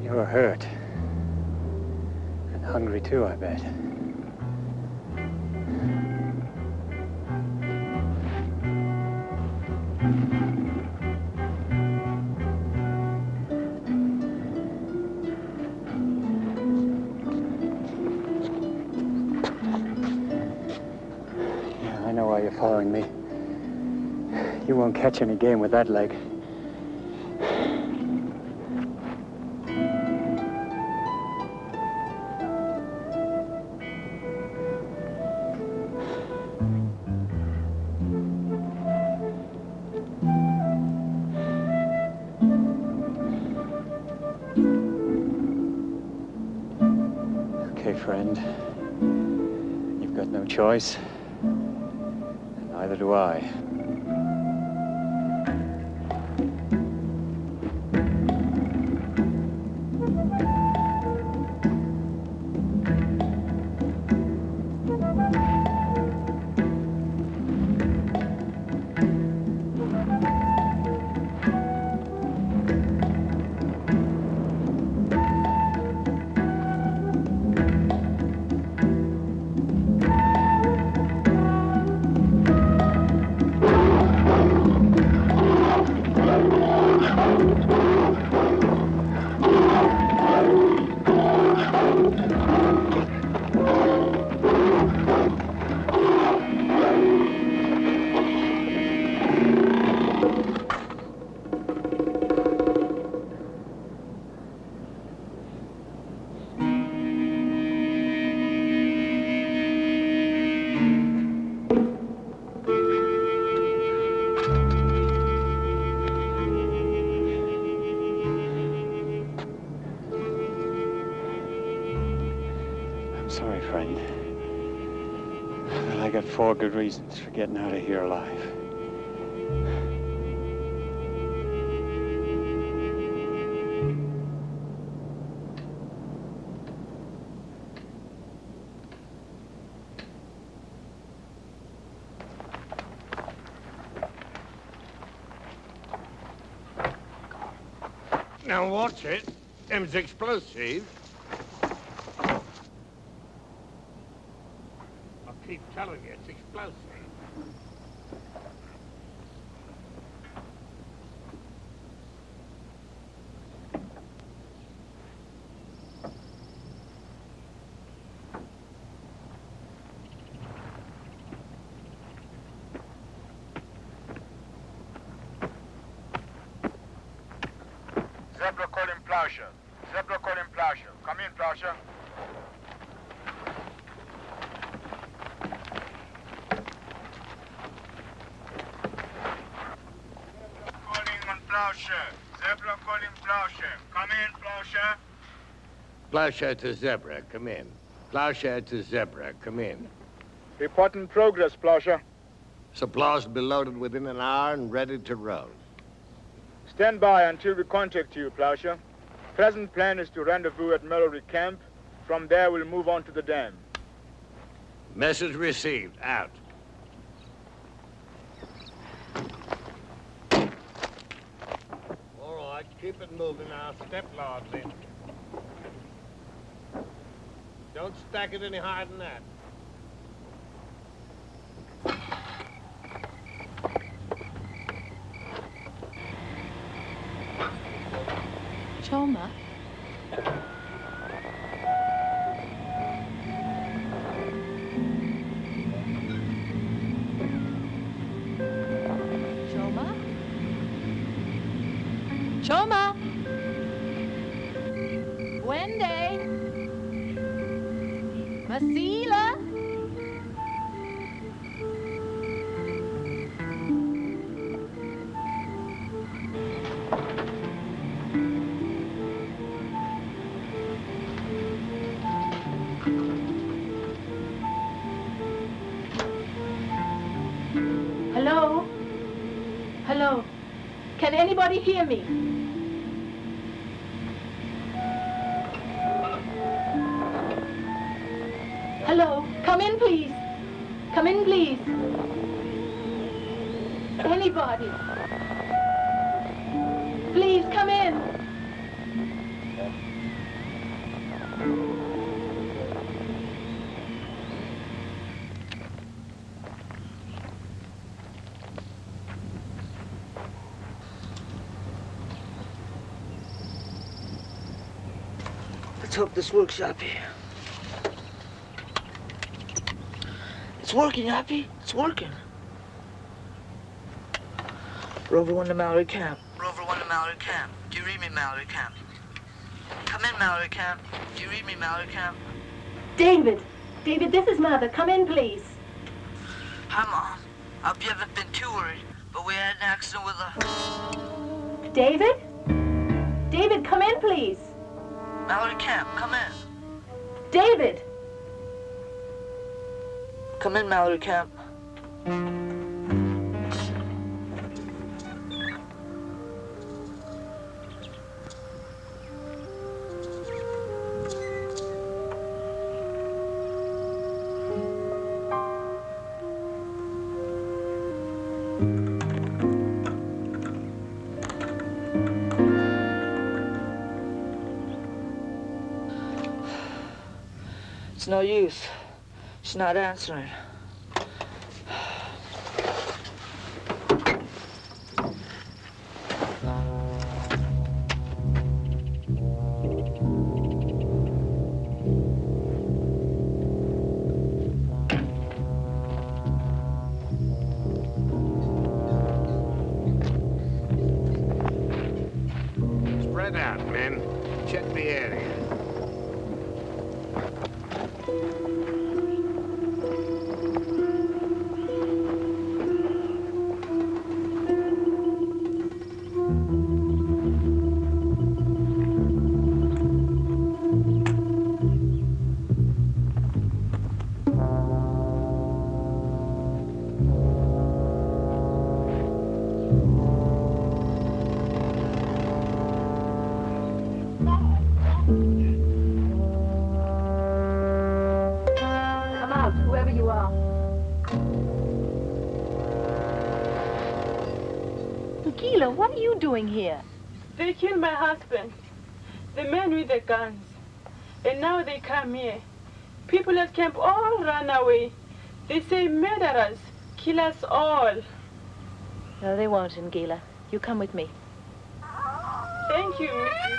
You're hurt. And hungry too, I bet. Yeah, I know why you're following me. You won't catch any game with that leg. Okay, friend. You've got no choice. And neither do I. Sorry, friend. But I got 4 good reasons for getting out of here alive. Now watch it. Them's explosive. Keep telling you, it's explosive. Zebra calling Plowshare. Zebra calling Plowshare. Come in, Plowshare. Plowshare. Zebra calling Plowshare. Come in, Plowshare. Plowshare to Zebra, come in. Plowshare to Zebra, come in. Report in progress, Plowshare. Supplies will be loaded within an hour and ready to roll. Stand by until we contact you, Plowshare. Present plan is to rendezvous at Mallory Camp. From there, we'll move on to the dam. Message received. Out. All right, keep it moving now. Step lively. Don't stack it any higher than that. Choma? Choma? Choma? Wende? Masila? Hello? Hello? Can anybody hear me? Hello? Come in, please. Come in, please. Anybody? Please, come in. Let's hope this works, Yappy. It's working, Yappy. It's working. Rover 1 to Mallory Camp. Rover 1 to Mallory Camp. Do you read me, Mallory Camp? Come in, Mallory Camp. Do you read me, Mallory Camp? David! David, this is Mother. Come in, please. Hi, Mom. I hope you haven't been too worried, but we had an accident with a... David? David, come in, please. Mallory Camp, come in. David! Come in, Mallory Camp. It's no use. She's not answering. Spread out, men. Check the area. Come out, whoever you are. Gila, what are you doing here? They killed my husband, the men with the guns. And now they come here. People at camp all run away. They say murderers kill us all. No, they won't, Angela. You come with me. Thank you, Mrs.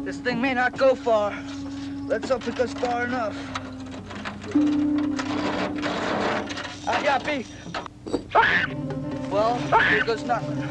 This thing may not go far. Let's hope it goes far enough. Yappy! Well, here goes nothing.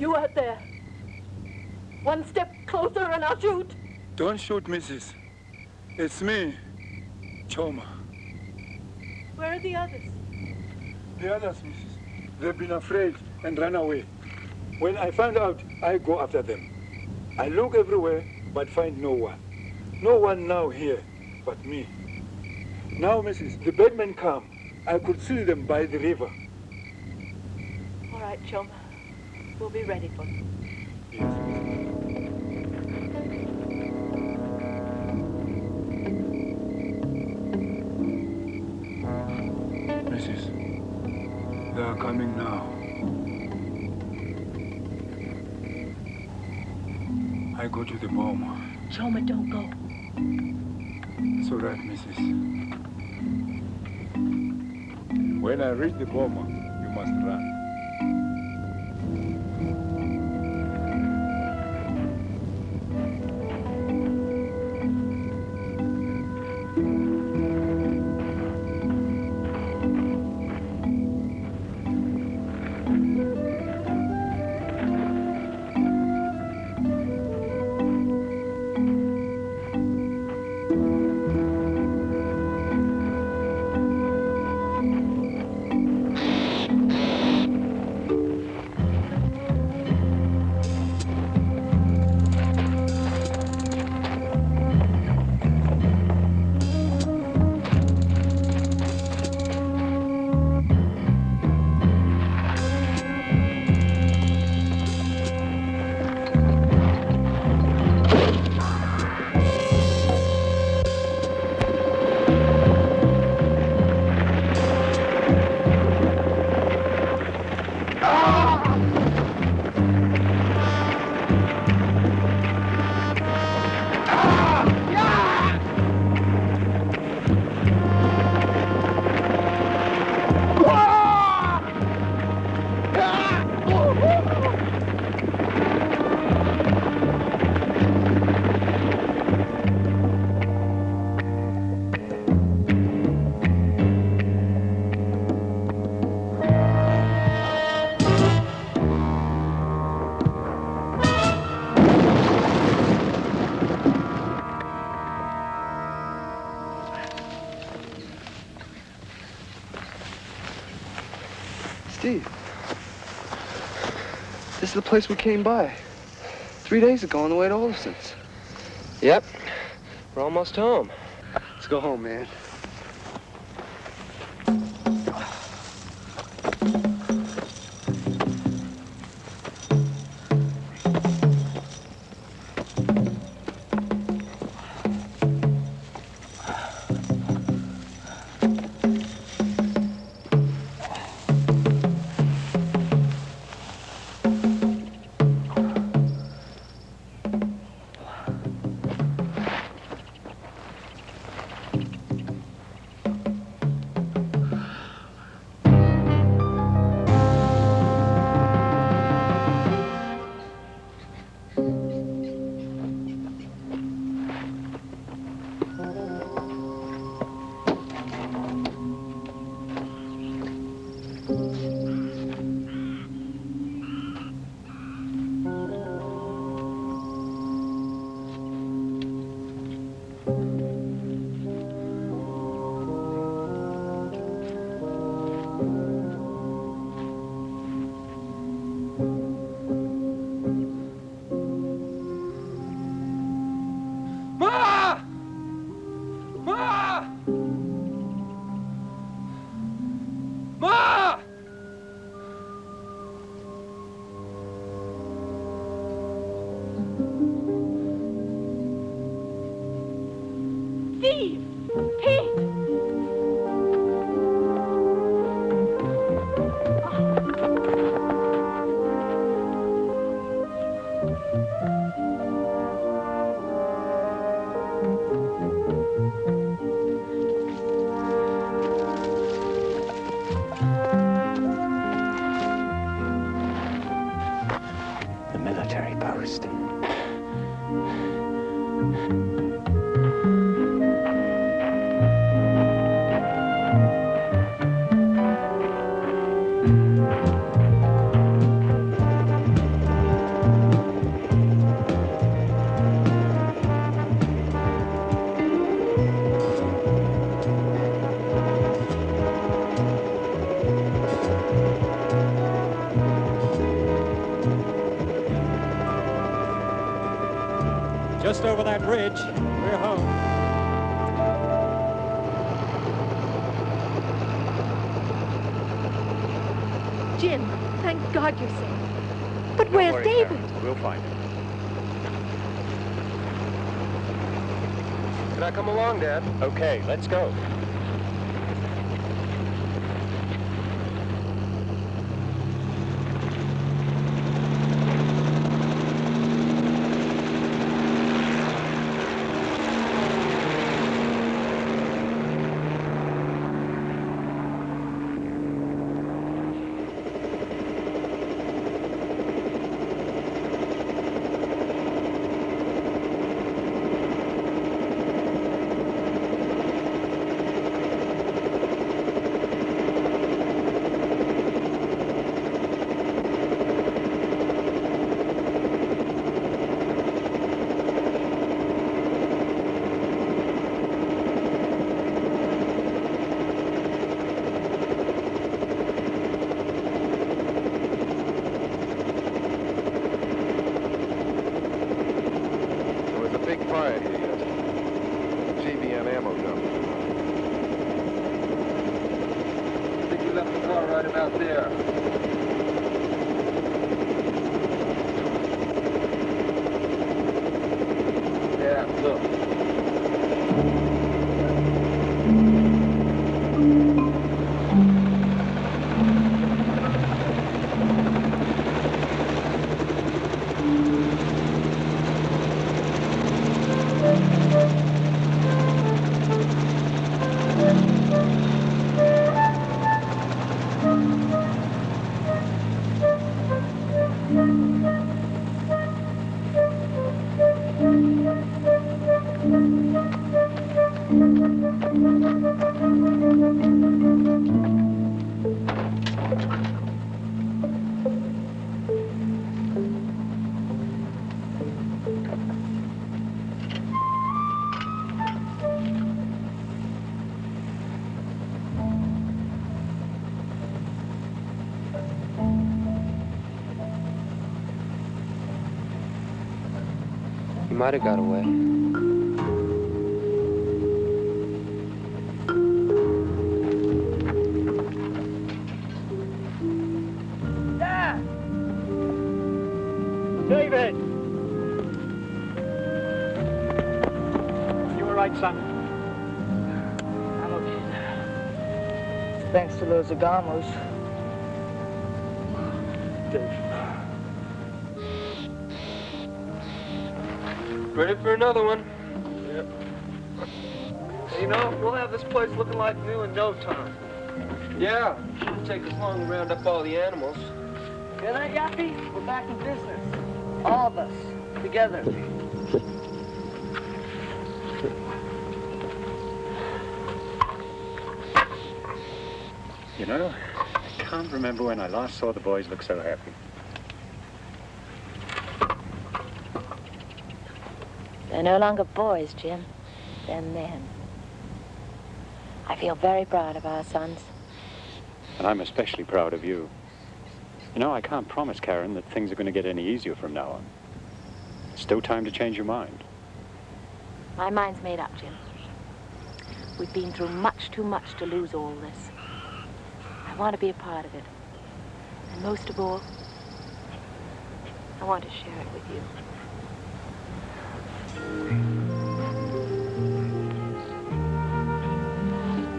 You out there. One step closer and I'll shoot. Don't shoot, Mrs. It's me, Choma. Where are the others? The others, Mrs. They've been afraid and run away. When I find out, I go after them. I look everywhere, but find no one. No one now here but me. Now, Mrs., the bedmen come. I could see them by the river. All right, Choma. We'll be ready for them. Yes, Mrs., they are coming now. I go to the boma. Choma, don't go. It's all right, Mrs. When I reach the boma, you must run. Steve, this is the place we came by 3 days ago on the way to Olson's. Yep. We're almost home. Let's go home, man. that bridge. We're home. Jim, thank God you're safe. But Don't where's worry, David? Karen. We'll find him. Can I come along, Dad? Okay, let's go. Fire here yesterday. GBM ammo dump. I think we left the car right about there. Yeah, look. He might have got away. Dad! David! You all right, son? I'm okay. Thanks to those Agamos. Ready for another one? Yep. You know, we'll have this place looking like new in no time. Yeah, shouldn't take us long to round up all the animals. Good night, Yappy. We're back in business. All of us. Together. You know, I can't remember when I last saw the boys look so happy. They're no longer boys, Jim. They're men. I feel very proud of our sons. And I'm especially proud of you. You know, I can't promise, Karen, that things are going to get any easier from now on. There's still time to change your mind. My mind's made up, Jim. We've been through much too much to lose all this. I want to be a part of it. And most of all, I want to share it with you.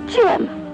Jim!